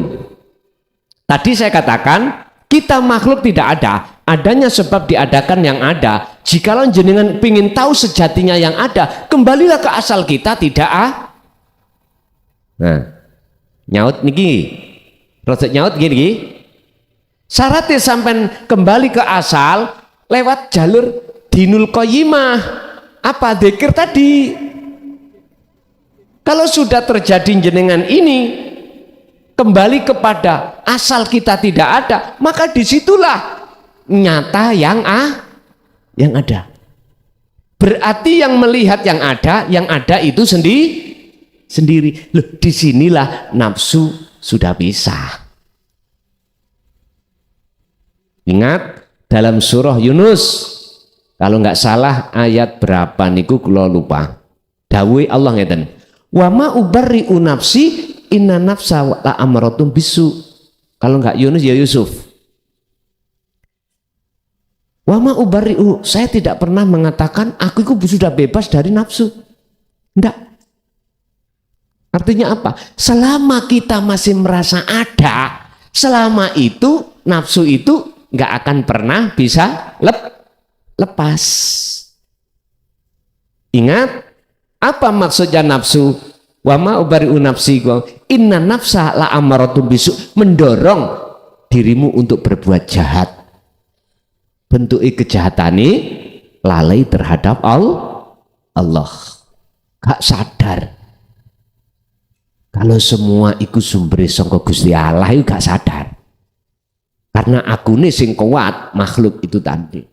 Tadi saya katakan kita makhluk tidak ada, adanya sebab diadakan yang ada. Jikalau jenengan ingin tahu sejatinya yang ada, kembalilah ke asal kita, tidak Nah, nyaut niki, proses nyaut gini. Syaratnya sampai kembali ke asal lewat jalur dinul qayyimah. Apa dzikir tadi? Kalau sudah terjadi jenengan ini kembali kepada asal kita tidak ada, maka disitulah nyata yang ada. Berarti yang melihat yang ada itu sendiri. Loh, disinilah nafsu sudah bisa. Ingat dalam surah Yunus, kalau nggak salah ayat berapa niku kula lupa. Dawuh Allah ngeten. Wa ma ubarri'u nafsi inna nafsa la amaratum bisu. Kalau nggak Yunus ya Yusuf. Wa ma ubarri'u, saya tidak pernah mengatakan aku itu sudah bebas dari nafsu. Enggak. Artinya apa? Selama kita masih merasa ada, selama itu nafsu itu nggak akan pernah bisa lepas. Ingat, apa maksudnya nafsu? Wa ma ubari'u nafsi, inna nafsa la amaratum bisu, mendorong dirimu untuk berbuat jahat. Bentuk kejahatan ini lalai terhadap Allah. Gak sadar. Kalau semua itu sumber sangka Gusti Allah itu gak sadar. Karena aku ini sing kuat makhluk itu tadi.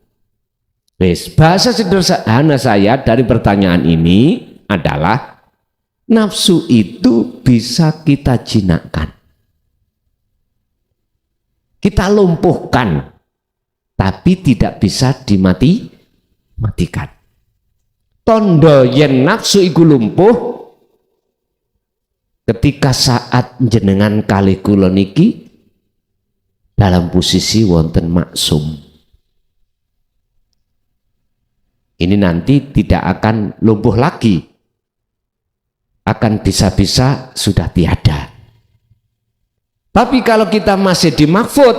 Wes, bahasa sederhana saya dari pertanyaan ini adalah nafsu itu bisa kita jinakkan. Kita lumpuhkan, tapi tidak bisa dimatikan. Tondo yen nafsu iku lumpuh ketika saat jenengan kali kula niki dalam posisi wonten maksum. Ini nanti tidak akan lumpuh lagi, akan bisa-bisa sudah tiada. Tapi kalau kita masih di mahfud,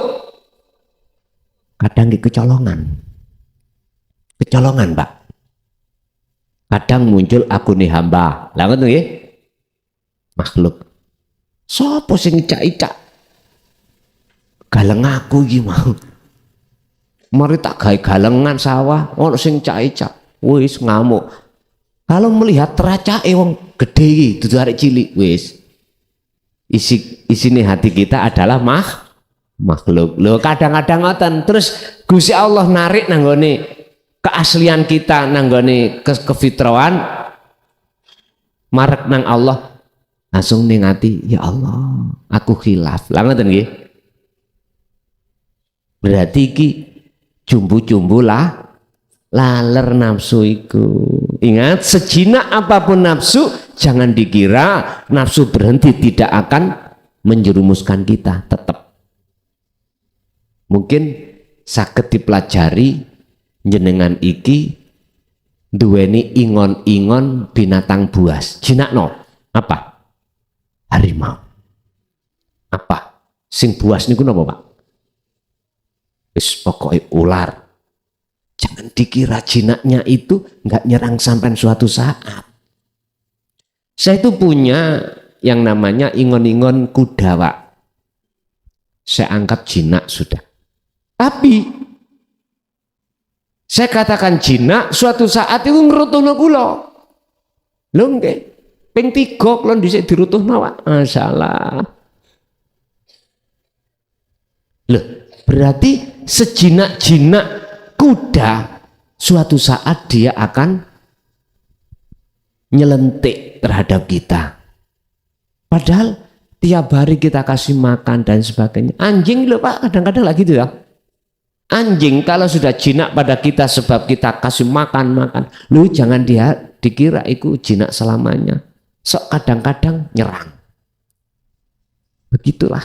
kadang di kecolongan, Pak. Kadang muncul aku nih hamba, lah ngoten nggih. Makhluk. Sopo sing icak-icak? Galeng aku iki mau. Mari tak gawe galengan sawah, ono sing icak-icak. Wis ngamuk. Kalau melihat teracake wong gedhe iki dudu arek cilik, wis. Isine hati kita adalah makhluk. Loh kadang-kadang ngoten. Terus Gusti Allah narik nanggone keaslian kita, nanggone kefitrawan, marek nang Allah, langsung ning ati, ya Allah, aku khilaf. Lah ngoten nggih. Berarti iki jumbu-jumbu lah laler nafsu iku. Ingat, sejinak apapun nafsu, jangan dikira nafsu berhenti tidak akan menjerumuskan kita, tetap. Mungkin saged dipelajari jenengan iki duweni ingon-ingon binatang buas. Jinakno apa? Harimau. Apa? Sing buas niku napa, Pak? Wis pokoke ular. Jangan dikira jinaknya itu nggak nyerang sampai suatu saat. Saya itu punya yang namanya ingon-ingon kuda, Pak. Saya anggap jinak sudah. Tapi saya katakan jinak suatu saat itu ngerutuhno kula. Lho nggih, ping 3 kula dhisik dirutuhno, Pak. Masalah. Loh, berarti sejinak-jinak kuda suatu saat dia akan nyelentik terhadap kita. Padahal tiap hari kita kasih makan dan sebagainya. Anjing loh, Pak, kadang-kadang lagi gitu ya. Anjing kalau sudah jinak pada kita sebab kita kasih makan, lu jangan dikira itu jinak selamanya. Sok kadang-kadang nyerang. Begitulah.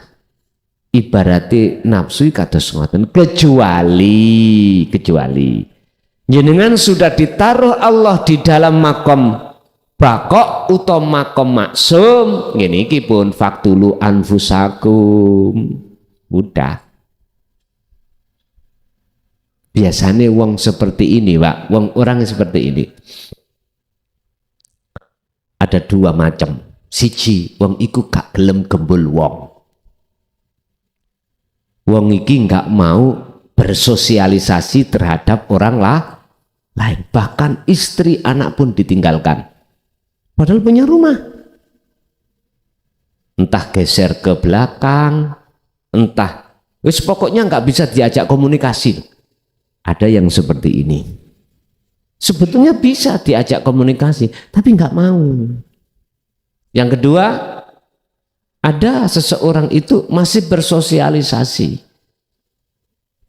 Ibarati nafsu kados ngoten, kecuali jenengan sudah ditaruh Allah di dalam makom bakok utawa makom maksum, ngene iki pun faktulu anfusakum. Udah. Biasanya wong seperti ini, Pak, orang seperti ini ada 2 macam. Siji, wong iku gak gelem gembul wong. Wong iki gak mau bersosialisasi terhadap orang lain. Bahkan istri anak pun ditinggalkan. Padahal punya rumah. Entah geser ke belakang, entah. Wis pokoknya gak bisa diajak komunikasi. Ada yang seperti ini. Sebetulnya bisa diajak komunikasi, tapi nggak mau. Yang kedua, ada seseorang itu masih bersosialisasi.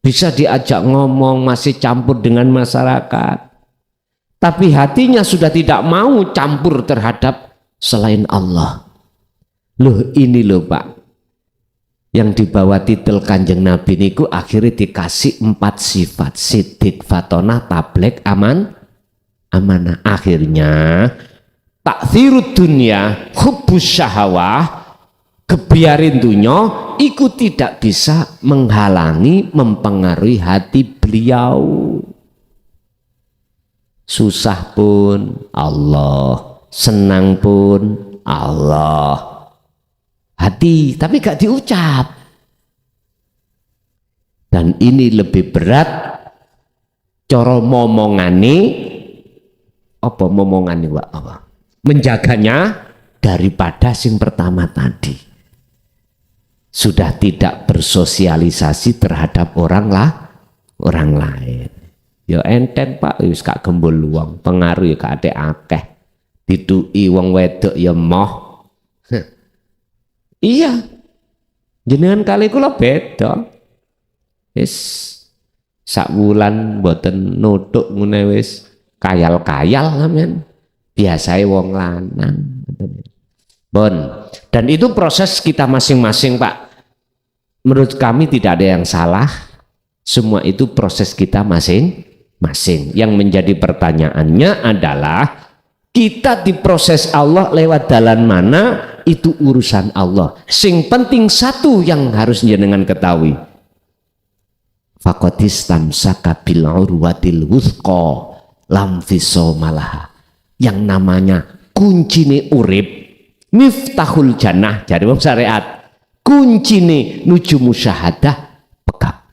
Bisa diajak ngomong, masih campur dengan masyarakat. Tapi hatinya sudah tidak mau campur terhadap selain Allah. Loh ini loh, Pak. Yang dibawa titel Kanjeng Nabi niku akhirnya dikasih 4 sifat: sidik, fatonah, tablek, amanah. Akhirnya takfirud dunya, hubbus syahwah, kebiarin dunya iku tidak bisa menghalangi, mempengaruhi hati beliau. Susah pun Allah, senang pun Allah. Hati, tapi gak diucap. Dan ini lebih berat cara momongane, apa momongane, Pak? Apa? Menjaganya daripada sing pertama tadi. Sudah tidak bersosialisasi terhadap orang lain. Ya enten, Pak, wis gak gembul wong, pengaruh ya gak akeh. Dituki wong wedok ya moh. Iya, jenengan kali kula beda. Wis sak wulan mboten nutuk ngene wis kayal-kayal sampean. Biasae wong lanang. Bon. Dan itu proses kita masing-masing, Pak. menurut kami tidak ada yang salah, semua itu proses kita masing-masing. Yang menjadi pertanyaannya adalah kita diproses Allah lewat jalan mana, itu urusan Allah. Sing penting satu yang harus jenengan ketahui, faqadistamsaka bil urwatil wuthqa lam fisomalaha. Yang namanya kuncine urip, miftahul jannah dari wong syariat, kuncine nuju musyahadah, pegang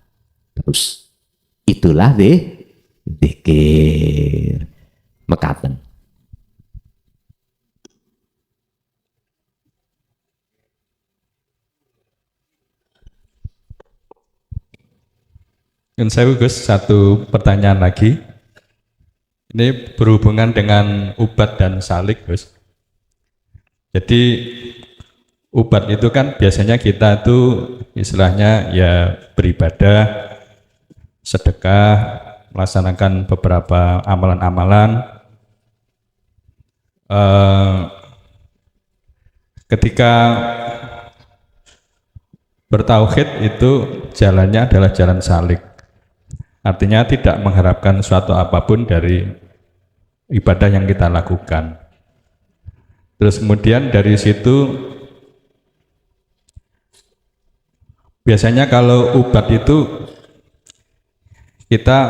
terus. Itulah dzikir mekaten. Dan saya Gus, satu pertanyaan lagi. Ini berhubungan dengan ubat dan salik, Gus. Jadi ubat itu kan biasanya kita tuh istilahnya ya beribadah, sedekah, melaksanakan beberapa amalan-amalan. Ketika bertauhid itu jalannya adalah jalan salik. Artinya tidak mengharapkan suatu apapun dari ibadah yang kita lakukan. Terus kemudian dari situ biasanya kalau ubat itu kita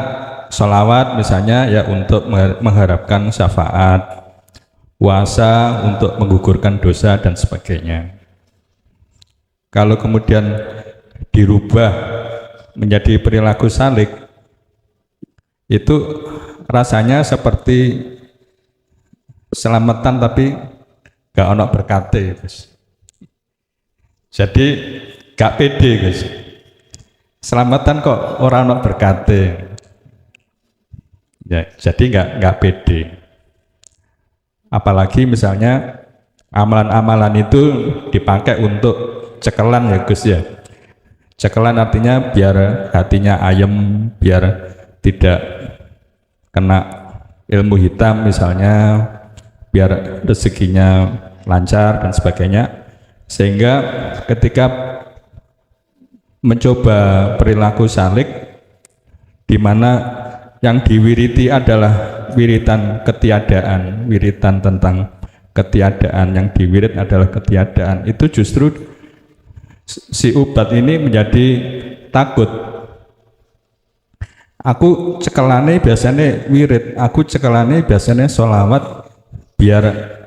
sholawat misalnya ya untuk mengharapkan syafaat, puasa untuk menggugurkan dosa dan sebagainya. Kalau kemudian dirubah menjadi perilaku salik, itu rasanya seperti selamatan tapi gak ono berkate, Gus. Jadi gak pede, Gus. Selamatan kok orang ono berkate. Ya, jadi gak pede. Apalagi misalnya amalan-amalan itu dipakai untuk cekelan ya Gus ya. Cekelan artinya biar hatinya ayem, biar tidak kena ilmu hitam misalnya, biar rezekinya lancar dan sebagainya. Sehingga ketika mencoba perilaku salik di mana yang diwiriti adalah wiritan ketiadaan, wiritan tentang ketiadaan, yang diwirit adalah ketiadaan, itu justru si ubat ini menjadi takut. Aku cekelane biasanya wirid, aku cekelane biasanya sholawat biar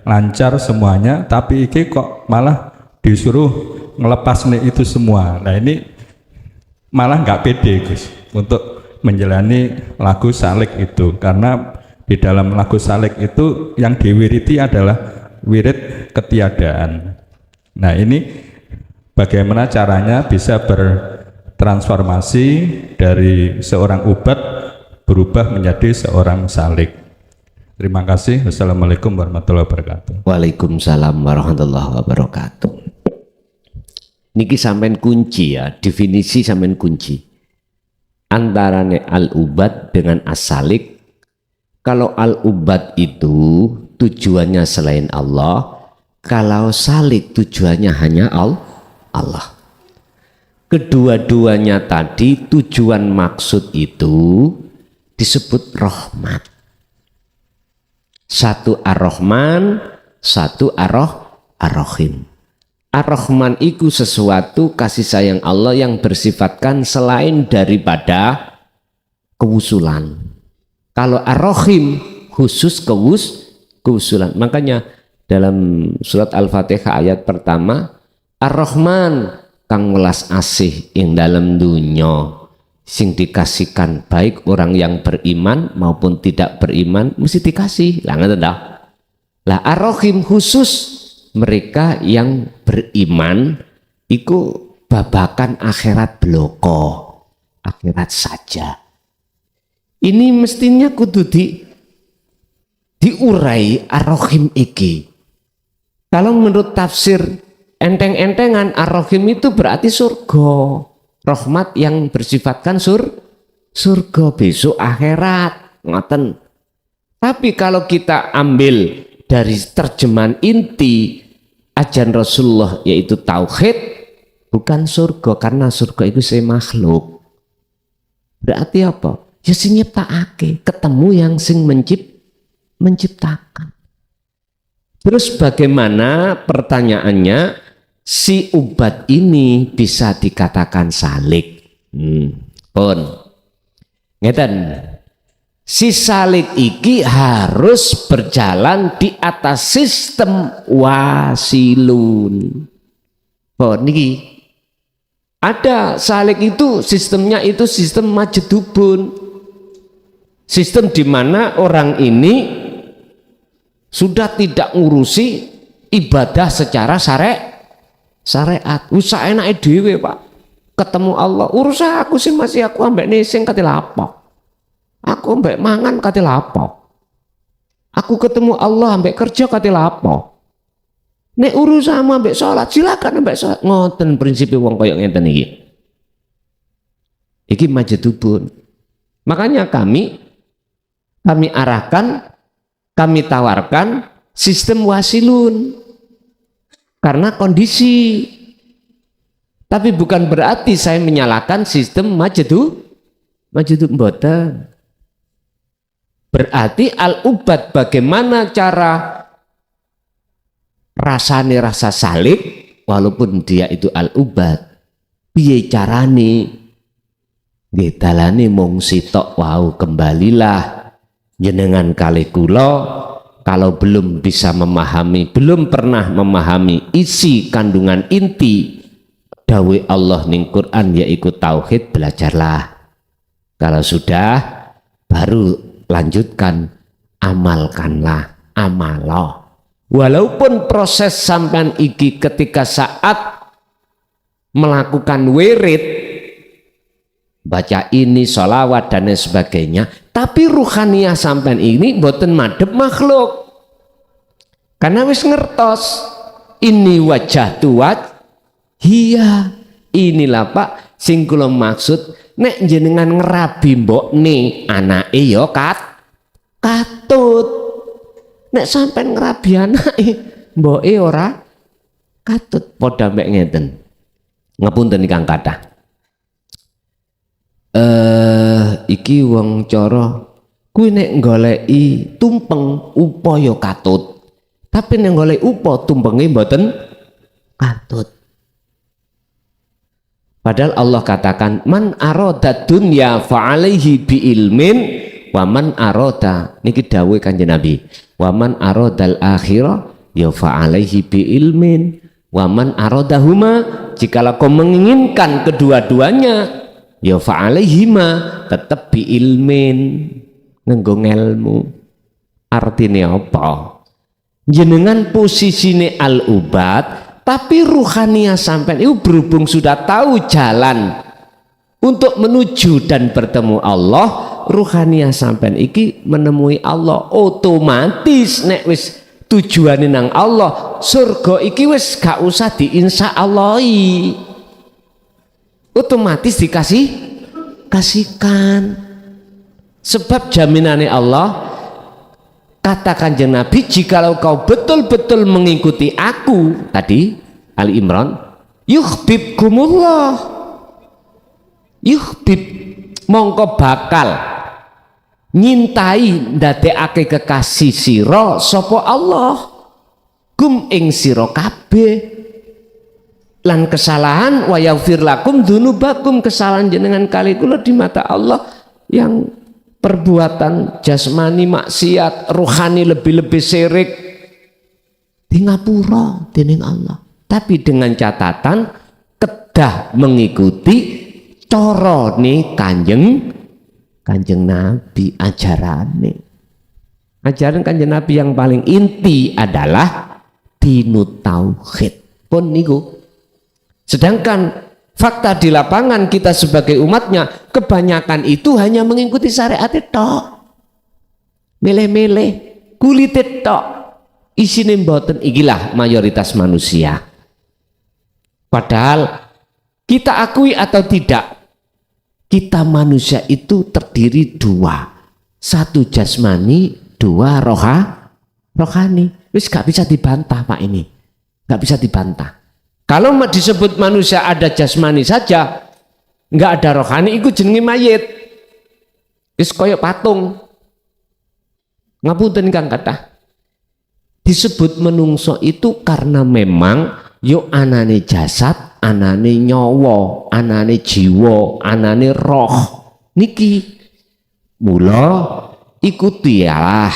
lancar semuanya, tapi iki kok malah disuruh ngelepas nih itu semua. Nah ini malah nggak pede Gus untuk menjalani lagu salik itu, karena di dalam lagu salik itu yang diwiriti adalah wirid ketiadaan. Nah ini bagaimana caranya bisa bertransformasi dari seorang ubat berubah menjadi seorang salik. Terima kasih. Wassalamualaikum warahmatullahi wabarakatuh. Waalaikumsalam warahmatullahi wabarakatuh. Niki sampean kunci ya, definisi sampean kunci antarane al-ubat dengan as-salik. Kalau al-ubat itu tujuannya selain Allah, kalau salik tujuannya hanya Allah. Kedua-duanya tadi tujuan maksud itu disebut rahmat. Satu ar-Rahman, satu ar-Rahim. Ar-Rahman itu sesuatu kasih sayang Allah yang bersifatkan selain daripada kewusulan. Kalau ar-Rahim khusus kewusulan. Makanya dalam surat Al-Fatihah ayat pertama, ar-Rahman kang welas asih ing dalam dunya, sing dikasihkan baik orang yang beriman maupun tidak beriman mesti dikasih. Lah ngoten dah. Lah ar-Rahim khusus mereka yang beriman iku babakan akhirat bloko, akhirat saja. Ini mestinya kudu diurai ar-Rahim iki. Kalau menurut tafsir enteng-entengan, ar-Rahim itu berarti surga, rahmat yang bersifatkan surga besok akhirat, ngoten. Tapi kalau kita ambil dari terjemahan inti ajaran Rasulullah yaitu tauhid, bukan surga, karena surga itu saya makhluk. Berarti apa? Ya sing nyiptakake, ketemu yang sing menciptakan. Terus bagaimana pertanyaannya si ubat ini bisa dikatakan salik? Pun ngeten. Si salik iki harus berjalan di atas sistem wasilun. Oh niki ada salik itu sistemnya itu sistem majedubun, sistem di mana orang ini sudah tidak ngurusi ibadah secara syariat. Usah enake dhewe Pak, ketemu Allah urusan aku sih masih aku ambek nesing kate lapo. Aku ambek mangan kate lapo. Aku ketemu Allah ambek kerja kate lapo. Nek urusanmu ambek sholat silakan ambek sholat. Ngoten prinsipe wong koyo ngeten iki. Iki majedubun. Makanya kami arahkan, kami tawarkan sistem wasilun. Karena kondisi. Tapi bukan berarti saya menyalahkan sistem majedub mboten. Berarti al-ubad bagaimana cara rasane rasa salik walaupun dia itu al-ubad. Piye carane? Nggih dalane mung sitok wau, kembalilah jenengan kalih kula kalau belum bisa memahami, belum pernah memahami isi kandungan inti dawuh Allah ning Quran yaitu tauhid, belajarlah. Kalau sudah baru lanjutkan, amalkanlah, amaloh. Walaupun proses sampean iki ketika saat melakukan wirid, baca ini, sholawat dan sebagainya, tapi ruhaniyah sampean ini boten madhep makhluk. Karena wis ngertos, ini wajah tuat, iya, inilah Pak sing kula maksud. Nek jenengan ngerabi mbokne anake ya katut. Nek sampean ngerabi anake mboke ora katut, padha mek ngeten. Ngapunten Kang kathah. Iki wong cara kuwi nek goleki tumpeng upaya katut. Tapi nek goleki upa tumpenge mboten katut. Padahal Allah katakan man arada dunya fa'alaihi bi ilmin wa man arada, niki dawuh Kanjeng Nabi, wa man aradal akhirah ya fa'alaihi bi ilmin wa man aradahuma, jikalau kau menginginkan kedua-duanya ya fa'alaihima, tetap bi ilmin, nganggo ilmu. Artinya apa? Jenengan posisine al-ubad tapi ruhaniyah sampean itu berhubung sudah tahu jalan untuk menuju dan bertemu Allah, ruhaniyah sampean iki menemui Allah otomatis. Nek wis tujuane nang Allah, surga iki wis gak usah diinsya Allahi, otomatis kasihkan. Sebab jaminane Allah, katakan Kanjeng Nabi, jikalau kau betul-betul mengikuti aku tadi Ali Imran, yuhibbukumullah, yuhib mongko bakal nyintai ndadekake kekasih sira sapa Allah kum ing sira kabeh, lan kesalahan wa yaghfir lakum dzunubakum, kesalahan jenengan kali kula di mata Allah yang perbuatan jasmani maksiat, rohani lebih-lebih syirik di ngapura dening Allah. Tapi dengan catatan kedah mengikuti corone Kanjeng Nabi, ajaran Kanjeng Nabi yang paling inti adalah dinut tauhid pun niku. Sedangkan fakta di lapangan kita sebagai umatnya kebanyakan itu hanya mengikuti syariat tok, milih-milih kulit tok, isine mboten. Ikilah mayoritas manusia. Padahal kita akui atau tidak, kita manusia itu terdiri dua, satu jasmani, dua rohani. Wis gak bisa dibantah Pak, ini gak bisa dibantah. Kalau disebut manusia ada jasmani saja, nggak ada rohani, itu jenenge mayit. Wis koyo patung. Ngapunten Kang kathah. Disebut menungso itu karena memang yo anane jasad, anane nyawa, anane jiwa, anane roh. Niki mula ikutilah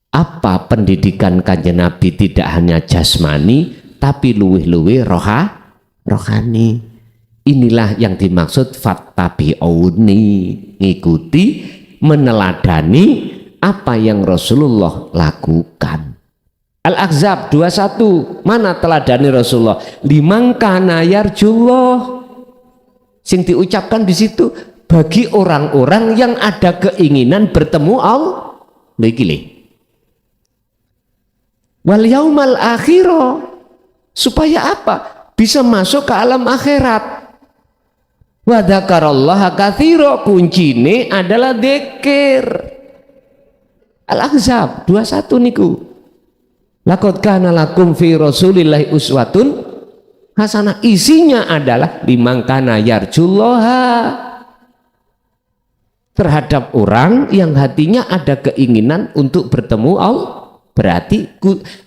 apa pendidikan Kanjeng Nabi, tidak hanya jasmani tapi luwih-luwih rohani. Inilah yang dimaksud fattabi'uni, ngikuti, meneladani apa yang Rasulullah lakukan. Al-Ahzab 21, mana teladani Rasulullah? Liman kana yarjullah. Sing diucapkan di situ bagi orang-orang yang ada keinginan bertemu Allah. Wal yaumal akhirah, supaya apa? Bisa masuk ke alam akhirat. Wa dzakarallaha katsira, kuncine adalah dzikir. Al-Ahzab 21 niku. Laqad kana lakum fi Rasulillahi uswatun hasanah. Isinya adalah liman kana yarjullaha, terhadap orang yang hatinya ada keinginan untuk bertemu Allah. Berarti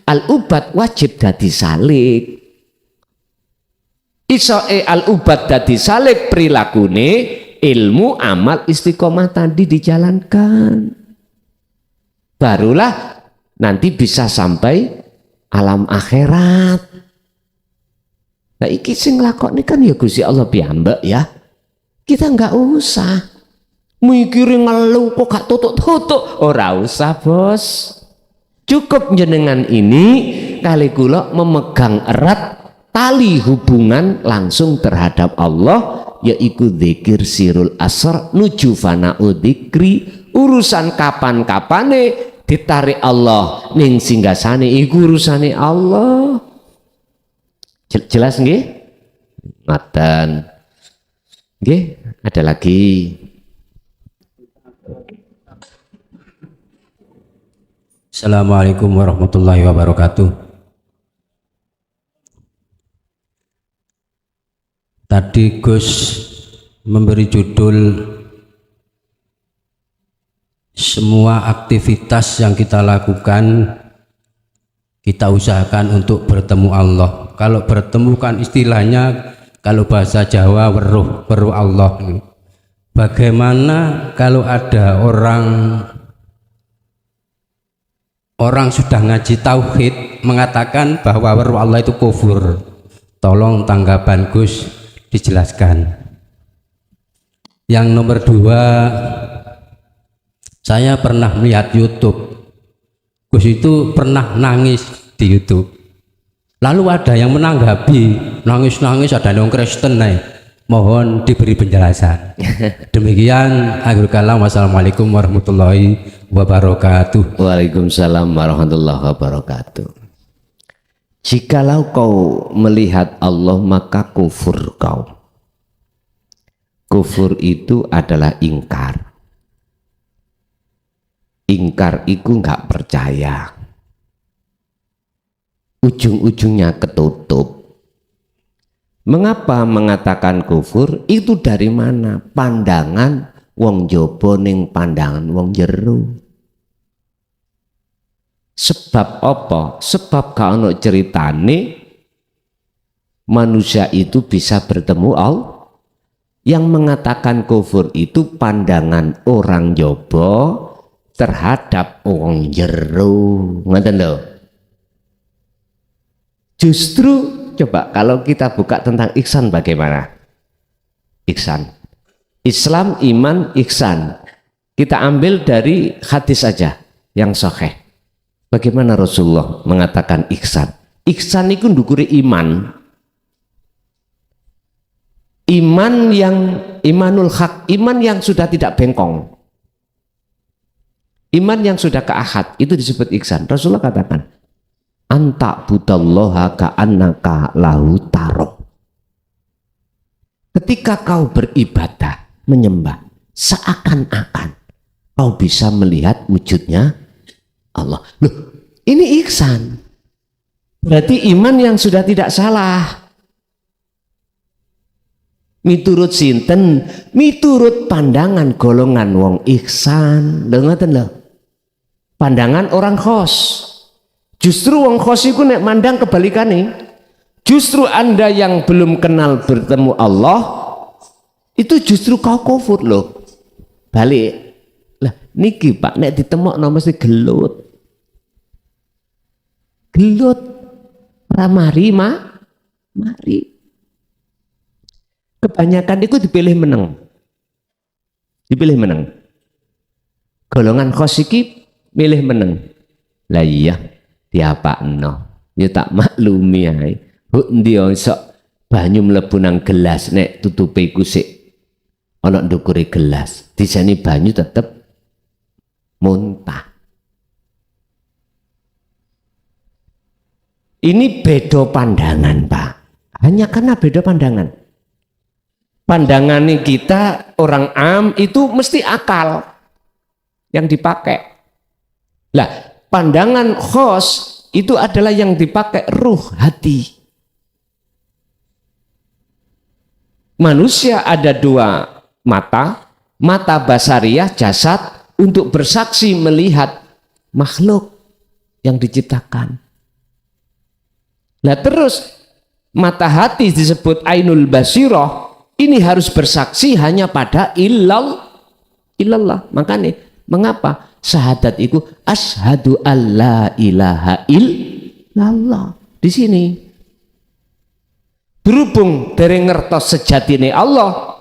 al-ubad wajib dadi salik. Isoe al-ubad dadi salik prilakune, ilmu amal istiqomah tadi dijalankan. Barulah nanti bisa sampai alam akhirat. Nah iki sing lakoni kan ya Gusti Allah piyambak ya. Kita nggak usah mikirin ngeluh kok gak tutuk-tutuk. Ora usah bos. Cukup jenengan ini kali kula memegang erat tali hubungan langsung terhadap Allah, yaitu dzikir sirul asr nuju fana'u dzikri. Urusan kapan-kapane ditarik Allah ning singgasane iku urusane Allah. Jelas nggih? Ngaten. Nggih, ada lagi. Assalamualaikum warahmatullahi wabarakatuh. Tadi Gus memberi judul semua aktivitas yang kita lakukan kita usahakan untuk bertemu Allah. Kalau bertemu kan istilahnya kalau bahasa Jawa weruh Allah. Bagaimana kalau ada orang sudah ngaji tauhid mengatakan bahwa weruh Allah itu kufur? Tolong tanggapan Gus dijelaskan. Yang nomor 2, saya pernah melihat YouTube. Gus itu pernah nangis di YouTube. Lalu ada yang menanggapi, nangis-nangis ada yang Kristen mohon diberi penjelasan. Demikian akhir kalam. Wassalamualaikum warahmatullahi wabarakatuh. Waalaikumsalam warahmatullahi wabarakatuh. Jikalau kau melihat Allah maka kufur kau. Kufur itu adalah ingkar. Ingkar itu nggak percaya. Ujung-ujungnya ketutup. Mengapa mengatakan kufur? Itu dari mana? Pandangan wong jaba ning pandangan wong jero. Sebab apa? Sebab kalau ceritane manusia itu bisa bertemu Allah. Yang mengatakan kufur itu pandangan orang jaba terhadap wong jero. Ngoten lho. Justru coba kalau kita buka tentang ihsan bagaimana? Ihsan. Islam, iman, ihsan. Kita ambil dari hadis saja yang sahih. Bagaimana Rasulullah mengatakan ihsan? Ihsan itu ndukuri iman. Iman yang imanul haq, iman yang sudah tidak bengkong. Iman yang sudah keahad, itu disebut ihsan. Rasulullah katakan, anta budallaha ka'annaka lahu taro. Ketika kau beribadah, menyembah, seakan-akan kau bisa melihat wujudnya Allah. Loh, ini ihsan. Berarti iman yang sudah tidak salah. Miturut sinten? Miturut pandangan golongan wong ihsan. Lho ngoten lho. Pandangan orang khos. Justru wong khos iku nek mandang kebalikane. Justru Anda yang belum kenal bertemu Allah itu justru kau kufur loh. Balik. Lah niki Pak nek ditemokno mesti gelut. Gelut. Ramari mari. Kebanyakan itu dipilih menang. Dipilih menang. Golongan khos iki milih menang. Lah iya, diapakno? Ya tak maklumi ae. Huk ndi iso banyu mlebu nang gelas nek tutupe iku sik ana ndukure gelas. Dijane banyu tetep muntah. Ini beda pandangan, Pak. Hanya karena beda pandangan. Pandangan kita orang am itu mesti akal yang dipakai. Lah, pandangan khos itu adalah yang dipakai ruh hati. Manusia ada dua mata, mata basariah jasad untuk bersaksi melihat makhluk yang diciptakan. Nah terus mata hati disebut ainul basirah. Ini harus bersaksi hanya pada illallah. Makanya mengapa syahadat itu asyhadu alla ilaha illallah di sini. Berhubung dari ngertos sejatine Allah,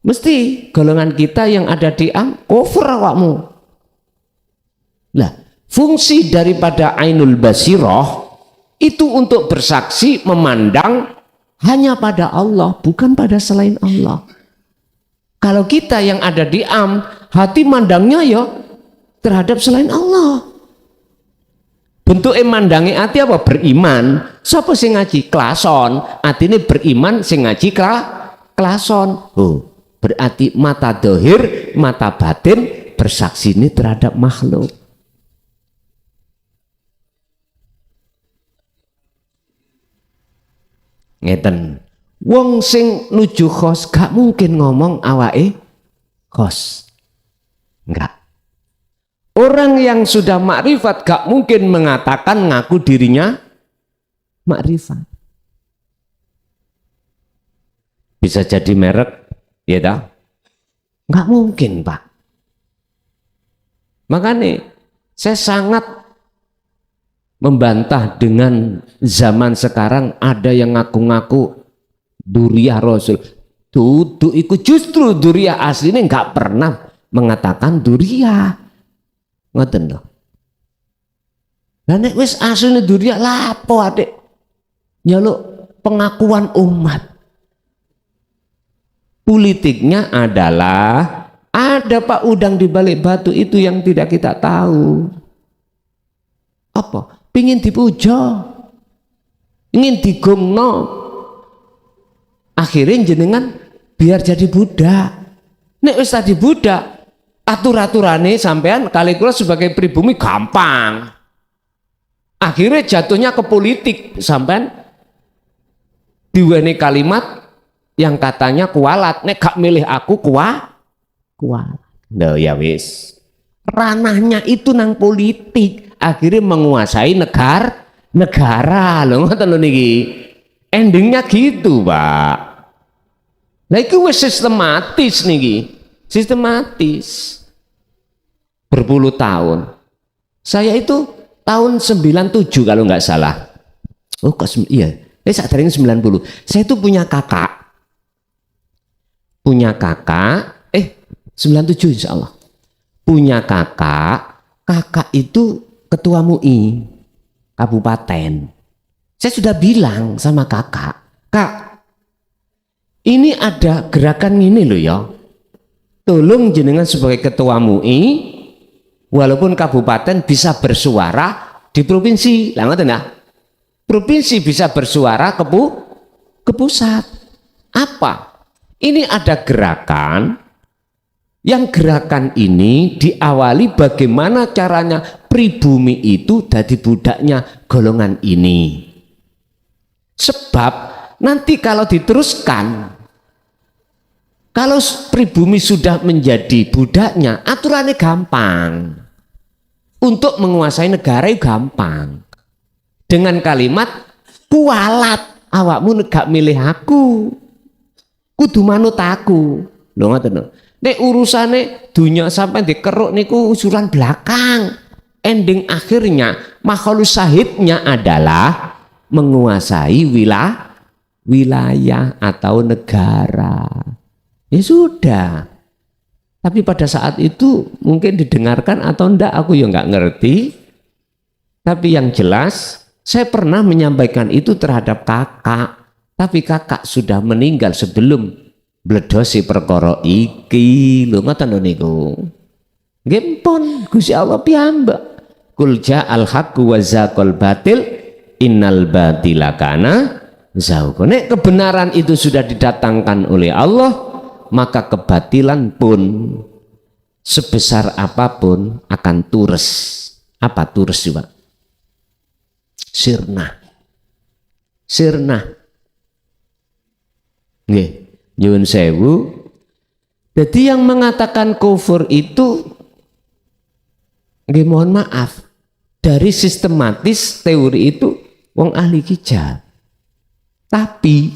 mesti golongan kita yang ada di kufur awakmu. Lah, fungsi daripada ainul basirah itu untuk bersaksi memandang hanya pada Allah, bukan pada selain Allah. Kalau kita yang ada di hati mandangnya ya terhadap selain Allah. Bentuk mandangi hati apa? Beriman. Siapa sing ngaji? Klason. Artinya beriman sing ngaji klason. Oh, berarti mata dohir, mata batin bersaksi ini terhadap makhluk. Ngeten, wong sing nuju khos gak mungkin ngomong awake khos. Enggak. Orang yang sudah makrifat gak mungkin mengatakan ngaku dirinya makrifat. Bisa jadi merek, ya dah? Enggak mungkin, Pak. Makanya saya sangat membantah dengan zaman sekarang ada yang ngaku-ngaku duriah Rasul. Duduk ikut justru duriah aslinya nggak pernah mengatakan duriah. Ngoten loh. Lah nek wis asline duriah lapo Adik? Nyaluk pengakuan umat. Politiknya adalah ada Pak udang di balik batu itu yang tidak kita tahu. Apa? Pingin dipuja, ingin digumno, akhirnya jenengan biar jadi budak. Nek wis tadi budak, atur-aturane sampean kali kula sebagai pribumi gampang. Akhirnya jatuhnya ke politik, sampean diweni kalimat yang katanya kualat. Nek gak milih aku kualat. Nah ya wis, ranahnya itu nang politik. Akhirnya menguasai negara loh, ngoten lho niki. Endingnya gitu, Pak. Lah itu wis sistematis niki. Sistematis. Berpuluh tahun. Saya itu tahun 97 kalau nggak salah. Oh, iya. Saat ini 90. Saya itu punya kakak. 97 insya Allah. Punya kakak itu ketua MUI kabupaten. Saya sudah bilang sama kakak, Kak, ini ada gerakan ini loh ya. Tolong jenengan sebagai ketua MUI, walaupun kabupaten bisa bersuara di provinsi. Lah ngoten ya. Provinsi bisa bersuara ke pusat. Apa? Ini ada gerakan. Yang gerakan ini diawali bagaimana caranya pribumi itu jadi budaknya golongan ini. Sebab nanti kalau diteruskan Kalau pribumi sudah menjadi budaknya, aturannya gampang. Untuk menguasai negara itu gampang. Dengan kalimat kualat, awakmu gak milih aku, kudu manut aku. Lho ngoten lho. Nek urusane dunia sampai dikeruk niku usulan belakang. Ending akhirnya makhluk syahidnya adalah menguasai wilayah atau negara. Ya sudah. Tapi pada saat itu mungkin didengarkan atau enggak aku ya nggak ngerti. Tapi yang jelas saya pernah menyampaikan itu terhadap kakak. Tapi kakak sudah meninggal sebelum bledosi perkara iki. Lho ngoten lho niku. Nggih pun Gusti Allah piyambak. Qul ja'al haqqu wa zaqal batil innal batila kana zahuqa. Nek kebenaran itu sudah didatangkan oleh Allah, maka kebatilan pun sebesar apapun akan tures. Apa tures juga? Sirna. Nggih, nyuwun sewu. Jadi yang mengatakan kufur itu, nggih mohon maaf, dari sistematis teori itu wong ahli hijab. Tapi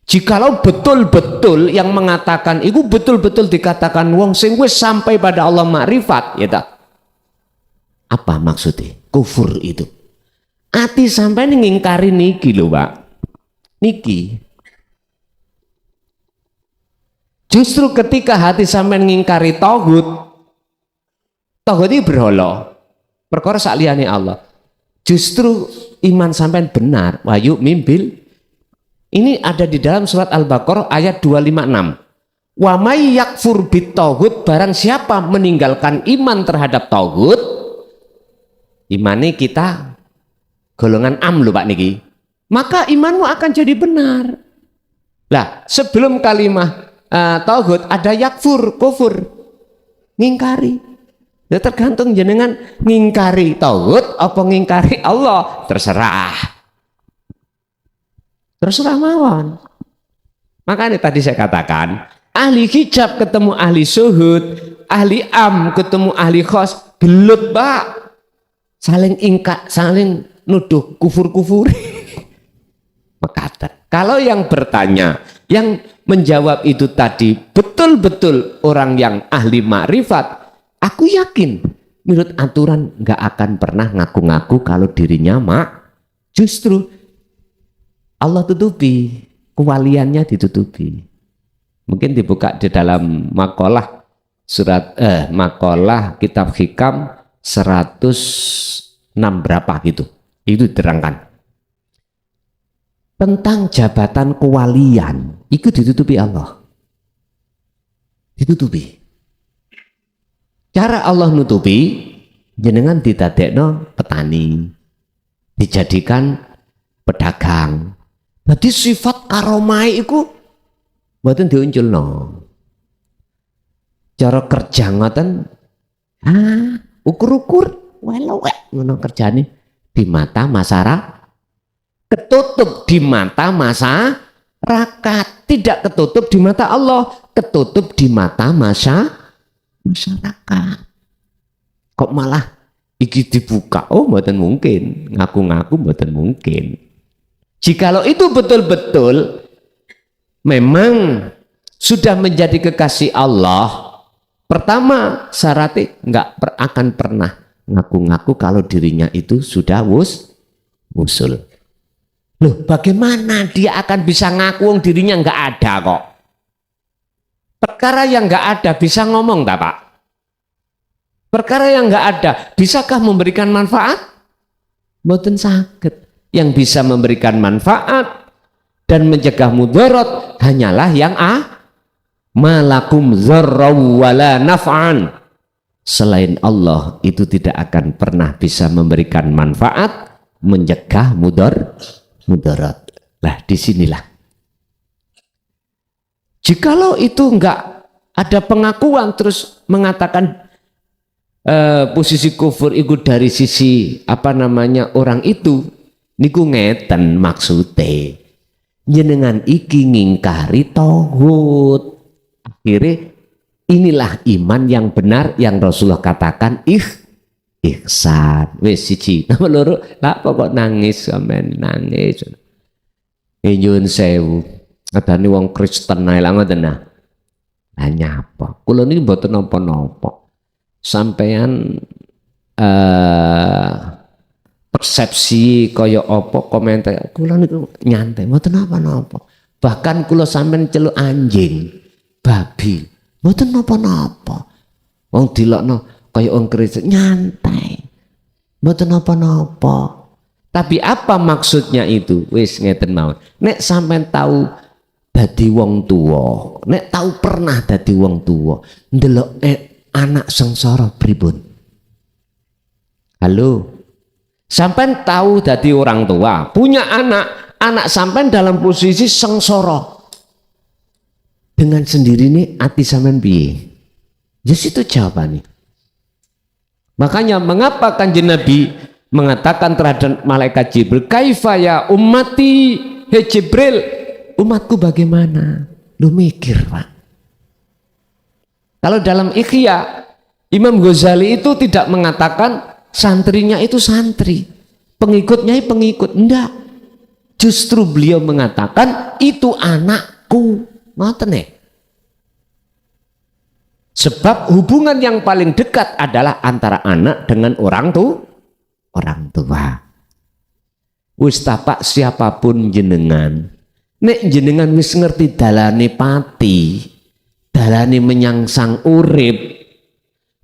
jikalau betul-betul yang mengatakan itu betul-betul dikatakan wong sing wis sampai pada Allah makrifat, ya tak? Apa maksudnya? Kufur itu. Ati sampai ngingkari niki lho, Pak. Niki. Justru ketika hati sampai ngingkari tauhid itu berhala. Perkara sak liyane Allah. Justru iman sampai benar, wahyu mimbil. Ini ada di dalam surat Al-Baqarah ayat 256. Wa may yakfur bit tauhid, barang siapa meninggalkan iman terhadap tauhid, imane kita golongan am lho Pak niki, maka imanmu akan jadi benar. Lah, sebelum kalimat tauhid ada yakfur, kufur, ngingkari. Ya tergantung jenengan ngingkari tauhid apa ngingkari Allah, terserah mawon. Makanya tadi saya katakan ahli hijab ketemu ahli suhud, ahli am ketemu ahli khos, gelut Pak, saling saling nuduh kufur-kufur. Makata kalau yang bertanya, yang menjawab itu tadi betul-betul orang yang ahli makrifat, aku yakin menurut aturan nggak akan pernah ngaku-ngaku kalau dirinya justru Allah tutupi, kewaliannya ditutupi. Mungkin dibuka di dalam makalah makalah kitab hikam 106 berapa gitu. Itu diterangkan. Tentang jabatan kewalian, itu ditutupi Allah. Ditutupi. Cara Allah nutupi, jenengan ditadekno petani, dijadikan pedagang. Jadi sifat karomai itu mboten diunculno. Cara kerja ngoten ukur-ukur welewek ngono kerjane di mata masyarakat, ketutup di mata masyarakat, tidak ketutup di mata Allah, ketutup di mata masyarakat. Kok malah iki dibuka? Oh, mboten mungkin. Ngaku-ngaku mboten mungkin. Jikalau itu betul-betul memang sudah menjadi kekasih Allah, pertama syaratnya nggak akan pernah ngaku-ngaku kalau dirinya itu sudah wusul. Loh, bagaimana dia akan bisa ngaku dirinya nggak ada kok? Perkara yang nggak ada bisa ngomong tak Pak? Perkara yang nggak ada bisakah memberikan manfaat? Mboten saged. Yang bisa memberikan manfaat dan mencegah mudarat hanyalah yang malakum dzarraw wala naf'an. Selain Allah itu tidak akan pernah bisa memberikan manfaat, mencegah mudarat. Lah disinilah. Jikalau itu enggak ada pengakuan terus mengatakan posisi kufur itu dari sisi orang itu, niku ngeten maksude jenengan iki ngingkari tauhid. Akhirnya inilah iman yang benar yang Rasulullah katakan ihsan. Wis siji. Nomor loro, lah kok nangis sampean nangis. Nyuwun sewu. Kadane wong Kristen ae lah ngoten nah. Lah nyapa? Kula niki mboten napa-napa. Sampean persepsi kaya apa komentar kula niku nyantai mboten napa-napa. Bahkan kula sampean celuk anjing, babi, mboten napa-napa. Wong dilokno kaya wong Kristen nyantai. Mboten napa-napa. Tapi apa maksudnya itu? Wis ngeten mawon. Nek sampean tahu dadi wong tuwa, nek tahu pernah dadi wong tuwa, ndelok anak sengsara pripun? Halo. Sampean tahu dadi orang tua, punya anak sampean dalam posisi sengsara. Dengan sendiri nih ati sampean piye? Yes itu jawabannya. Makanya mengapa Kanjeng Nabi mengatakan terhadap malaikat Jibril, kaifa ya ummati, hei Jibril, umatku bagaimana? Lu mikir Pak. Kalau dalam Ikhya, Imam Ghazali itu tidak mengatakan santrinya itu santri, pengikutnya pengikut, enggak. Justru beliau mengatakan itu anakku. Ngoten nih. Sebab hubungan yang paling dekat adalah antara anak dengan orang tua. Wis tapak siapapun jenengan, nek jenengan wis ngerti dalane pati, dalane menyangsang urip,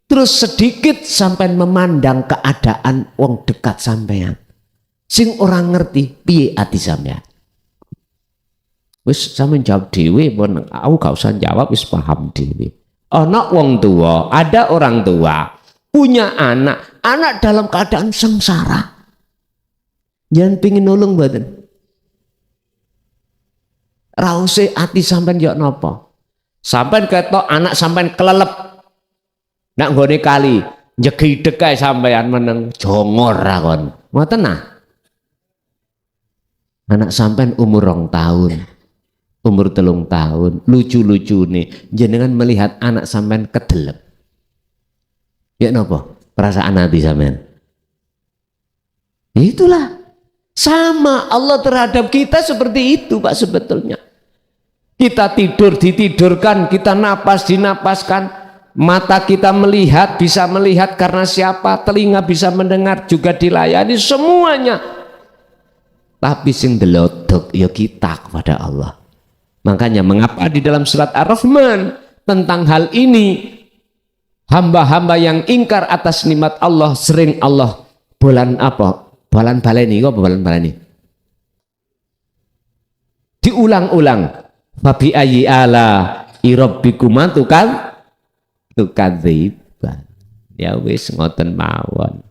terus sedikit sampai memandang keadaan wong dekat sampean, sing orang ngerti piye ati sampean. Wis sampean jawab dhewe, pun aku gak usah jawab, wis paham dhewe. Ana wong tua, ada orang tua punya anak dalam keadaan sengsara. Jangan pingin nolong mboten. Rause ati sampean yo napa? Sampean ketok anak sampean kelelep. Nak nggone kali, njegideg kae sampean meneng jongor ra kon. Ngoten nah. Anak sampean umur 2 tahun. Umur 3 tahun, lucu-lucu nih. Jenengan melihat anak sampean kedelep. Ya napa? Perasaan hati sampean. Itulah. Sama Allah terhadap kita seperti itu Pak sebetulnya. Kita tidur ditidurkan, kita napas dinapaskan, mata kita melihat bisa melihat karena siapa, telinga bisa mendengar juga dilayani semuanya. Tapi sing delodok ya kita kepada Allah. Makanya mengapa di dalam surat Ar-Rahman tentang hal ini hamba-hamba yang ingkar atas nikmat Allah sering Allah balan baleni diulang-ulang. Fabi ayyi ala irabbikuma tukadziban. Ya wis ngoten mawon.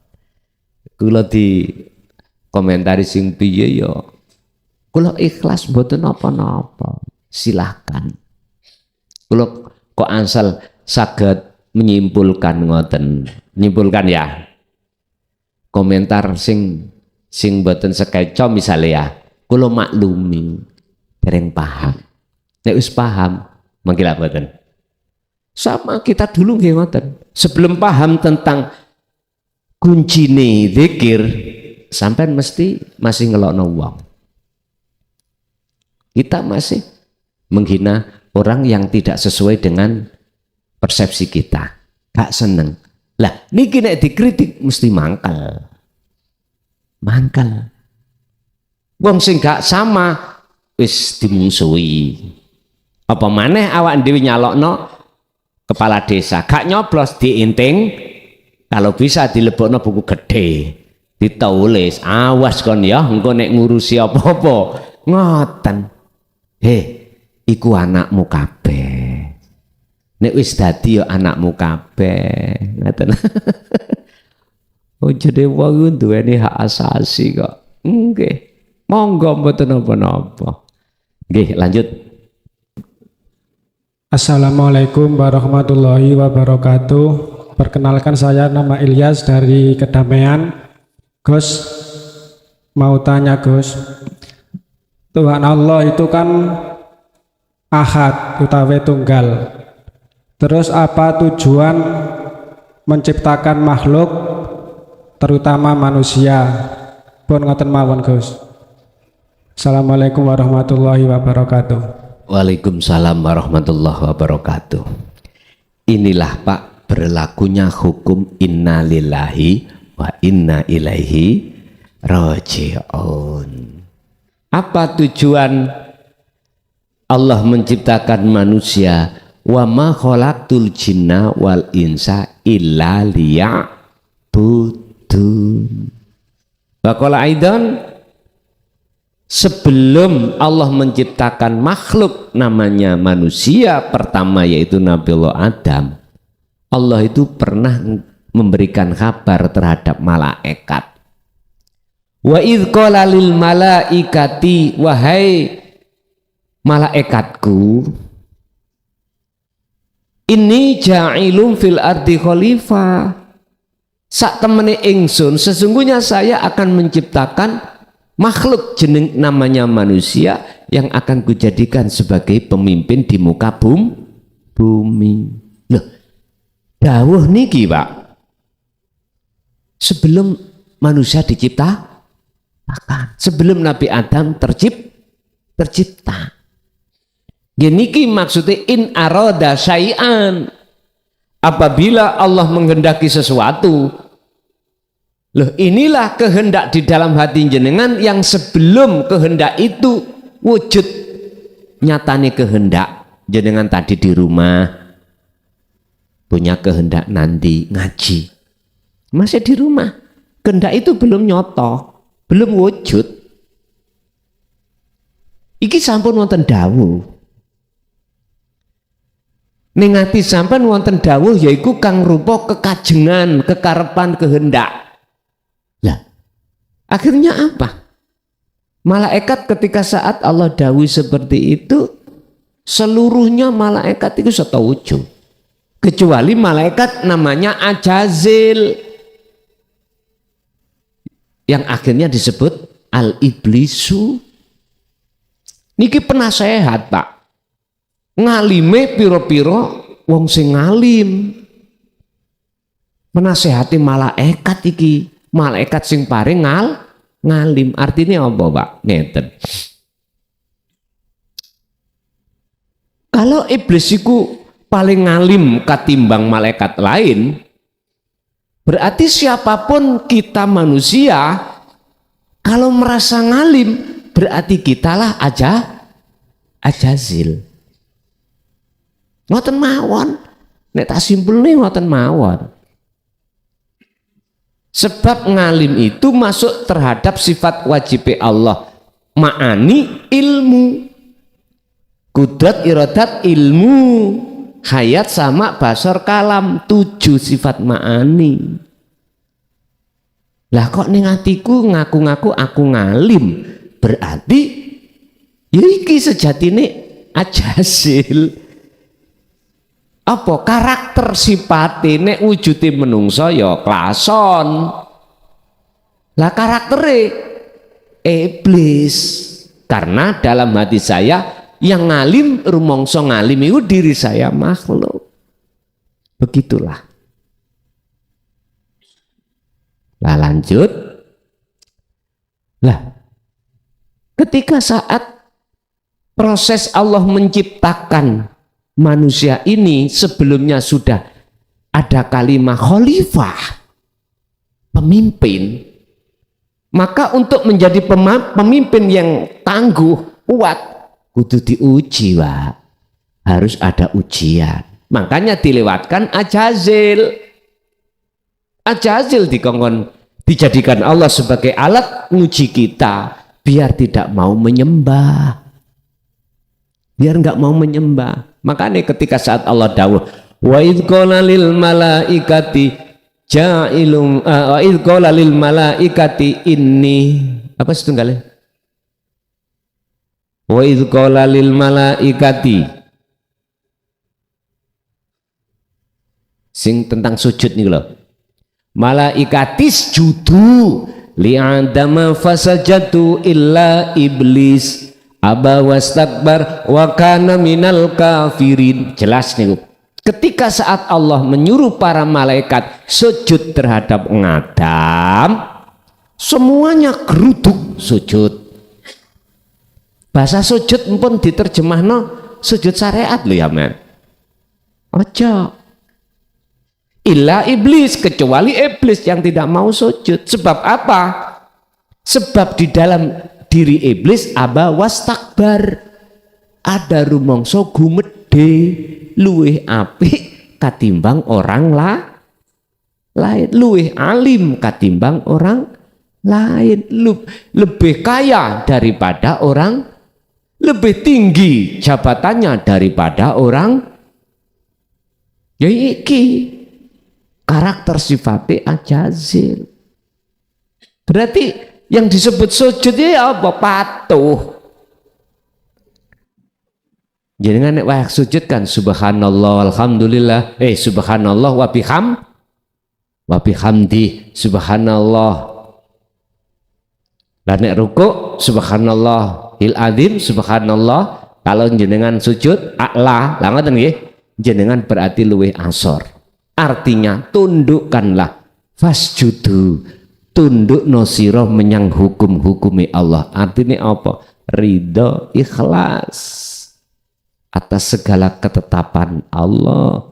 Kula di komentari sing piye ya kula ikhlas mboten napa-napa. Silahkan. Kula kok ansal saged menyimpulkan ngoten. Nyimpulkan ya. Komentar sing mboten sekeco misalnya ya. Kula maklumi dereng paham. Nek wis paham mangkila mboten. Sama kita dulu nggih ngoten. Sebelum paham tentang kuncine zikir, sampean mesti masih ngelokno wong. Kita masih menghina orang yang tidak sesuai dengan persepsi kita. Gak seneng. Lah, niki nek dikritik mesti mangkel. Wong sing gak sama wis dimungsuhi. Apa maneh awak dhewe nyalokno kepala desa, gak nyoblos diinting, kalau bisa dilebokno buku gede, ditulis, awas kon ya engko nek ngurusi apa-apa. Ngoten. Iku anakmu kabeh. Nek wis dadi ya anakmu kabeh. Ngoten. Oh jadi wong duweni hak asasi kok. Nggih. Monggo mboten napa-napa. Nggih, lanjut. Assalamualaikum warahmatullahi wabarakatuh. Perkenalkan saya nama Ilyas dari Kedamaian. Gus, mau tanya Gus. Tuhan Allah itu kan ahad utawi tunggal. Terus apa tujuan menciptakan makhluk terutama manusia? Pun ngoten mawon Gus. Assalamualaikum warahmatullahi wabarakatuh. Waalaikumsalam warahmatullahi wabarakatuh. Inilah Pak berlakunya hukum inna lillahi wa inna ilaihi raji'un. Apa tujuan Allah menciptakan manusia? Wa ma khalaqtul jinna wal insa illa liya'budun. Wa qala aidan, sebelum Allah menciptakan makhluk namanya manusia pertama yaitu Nabiullah Adam, Allah itu pernah memberikan kabar terhadap malaikat. Wa idz qala lil malaikati, wahai malaikatku, ini ja'ilum fil ardi khalifah. Sak temene ingsun, sesungguhnya saya akan menciptakan makhluk jeneng namanya manusia yang akan kujadikan sebagai pemimpin di muka bumi. Loh, dawuh niki Pak, sebelum manusia diciptakan, sebelum Nabi Adam tercipta. Niki maksudnya in aroda syai'an, apabila Allah menghendaki sesuatu. Loh, inilah kehendak di dalam hati jenengan yang sebelum kehendak itu wujud nyatane kehendak jenengan tadi di rumah punya kehendak nanti ngaji, masih di rumah, kehendak itu belum nyoto, belum wujud. Iki sampun wonten dawuh. Ning ati sampean wonten dawuh yaiku kang rupa kekajengan, kekarepan, kehendak. Lah, akhirnya apa? Malaikat ketika saat Allah dawuh seperti itu, seluruhnya malaikat itu setuju. Kecuali malaikat namanya Ajazil yang akhirnya disebut al-iblisu. Niki penasehat Pak, ngalime piro-piro wong sing ngalim, menasehati malaikat iki, malaikat sing paring ngalim. Artinya apa Pak? Ngeten, kalau iblis iku paling ngalim katimbang malaikat lain, berarti siapapun kita manusia kalau merasa ngalim berarti kitalah Ajazil. Ngoten mawon, nek tak simpulne ngoten mawon. Sebab ngalim itu masuk terhadap sifat wajib Allah, ma'ani ilmu, kudrat iradat ilmu, hayat sama basar kalam, 7 sifat ma'ani. Lah kok ning atiku ngaku-ngaku aku ngalim, berarti ya iki sejatine Ajazil. Apa karakter sifate nek wujude menungso ya klason. Lah karaktere iblis, karena dalam hati saya yang ngalim rumangsa ngalim itu diri saya makhluk. Begitulah. Lah lanjut. Lah ketika saat proses Allah menciptakan manusia ini, sebelumnya sudah ada kalimat khalifah, pemimpin, maka untuk menjadi pemimpin yang tangguh, kuat, kudu diuji Pak, harus ada ujian. Makanya dilewatkan Ajazil. Ajazil dikongkon dijadikan Allah sebagai alat nguji kita biar tidak mau menyembah, biar nggak mau menyembah. Makanya ketika saat Allah dawuh wa idz qala lil malaikati ja'ilum wa idz qala lil malaikati inni apa setunggalnya, wa idz qala lil malaikati sing tentang sujud nih loh, malaikatis judu li adama fasajatu illa iblis aba wastakbar wa kana minal kafirin. Jelas nih Ketika saat Allah menyuruh para malaikat sujud terhadap Adam, semuanya geruduk sujud. Bahasa sujud pun diterjemahno sujud syariat lho ya men. Ojo. Illa iblis, kecuali iblis yang tidak mau sujud. Sebab apa? Sebab di dalam diri iblis aba wastakbar, ada rumangsa gumedhe luwih apik katimbang orang lain, luwih alim katimbang orang lain, lebih kaya daripada orang, lebih tinggi jabatannya daripada orang. Ya iki karakter sifatnya ajazil. Berarti yang disebut sujud ya apa? Patuh. Jenengan nek wayak sujud kan subhanallah alhamdulillah, subhanallah wa bihamdi subhanallah. Lah nek ruku subhanallah il azim subhanallah. Kalau jenengan sujud a'la, lah ngoten nggih, jenengan berarti luwih asor. Artinya tundukkanlah, fasjudu, tunduk nosiro menyang hukum-hukumi Allah. Artinya apa? Ridho, ikhlas atas segala ketetapan Allah.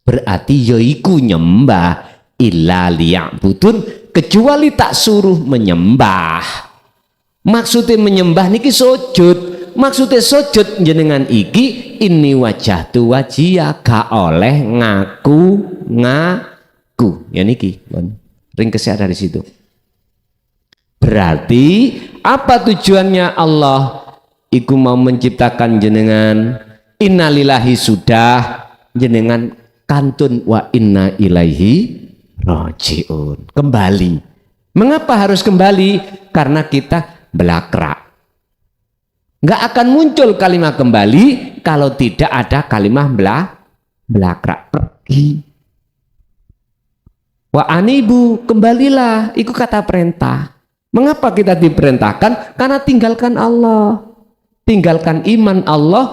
Berarti yaiku nyembah illa liya'budun, kecuali tak suruh menyembah. Maksudnya menyembah niki sujud. Maksudnya sujud jenengan iki ini wajah tu wajia gak oleh ngaku ya niki ringkesnya dari situ. Berarti apa tujuannya Allah iku mau menciptakan jenengan? Innalillahi sudah, jenengan kantun wa inna ilaihi rajiun, kembali. Mengapa harus kembali? Karena kita belakrak. Nggak akan muncul kalimat kembali kalau tidak ada kalimat belakrak, pergi. Wa anibu, kembalilah, itu kata perintah. Mengapa kita diperintahkan? Karena tinggalkan Allah, tinggalkan iman Allah,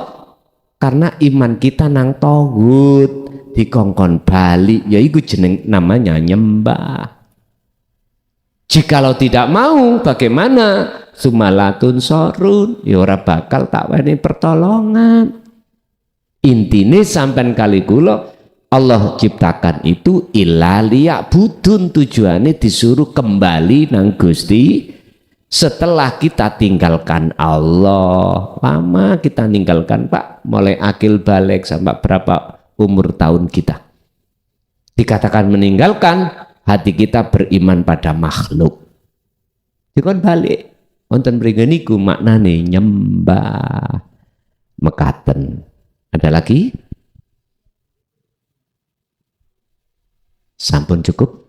karena iman kita nang togut dikongkon bali, yaitu jeneng namanya nyembah. Jikalau tidak mau, bagaimana? Sumalatun sorun, ya ora bakal tak wani pertolongan. Intine sampean kali kula Allah ciptakan itu illa liya'budun, tujuannya disuruh kembali nang Gusti. Setelah kita tinggalkan Allah, lama kita tinggalkan Pak, mulai akil balik sampai berapa umur tahun kita. Dikatakan meninggalkan, hati kita beriman pada makhluk. Dikon balik, wonten mriki maknane nyembah mekaten. Ada lagi? Sampun cukup?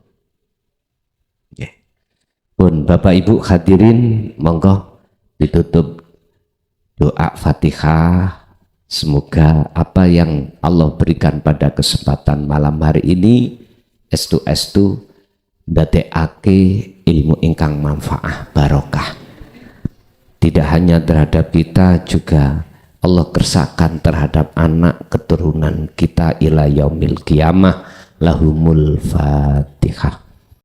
Yeah. Pun Bapak Ibu hadirin, monggo ditutup doa Fatihah. Semoga apa yang Allah berikan pada kesempatan malam hari ini estu ndadekake ilmu ingkang manfaah barokah. Tidak hanya terhadap kita, juga Allah kersakan terhadap anak keturunan kita ila yaumil qiyamah. Lahumul Fatihah.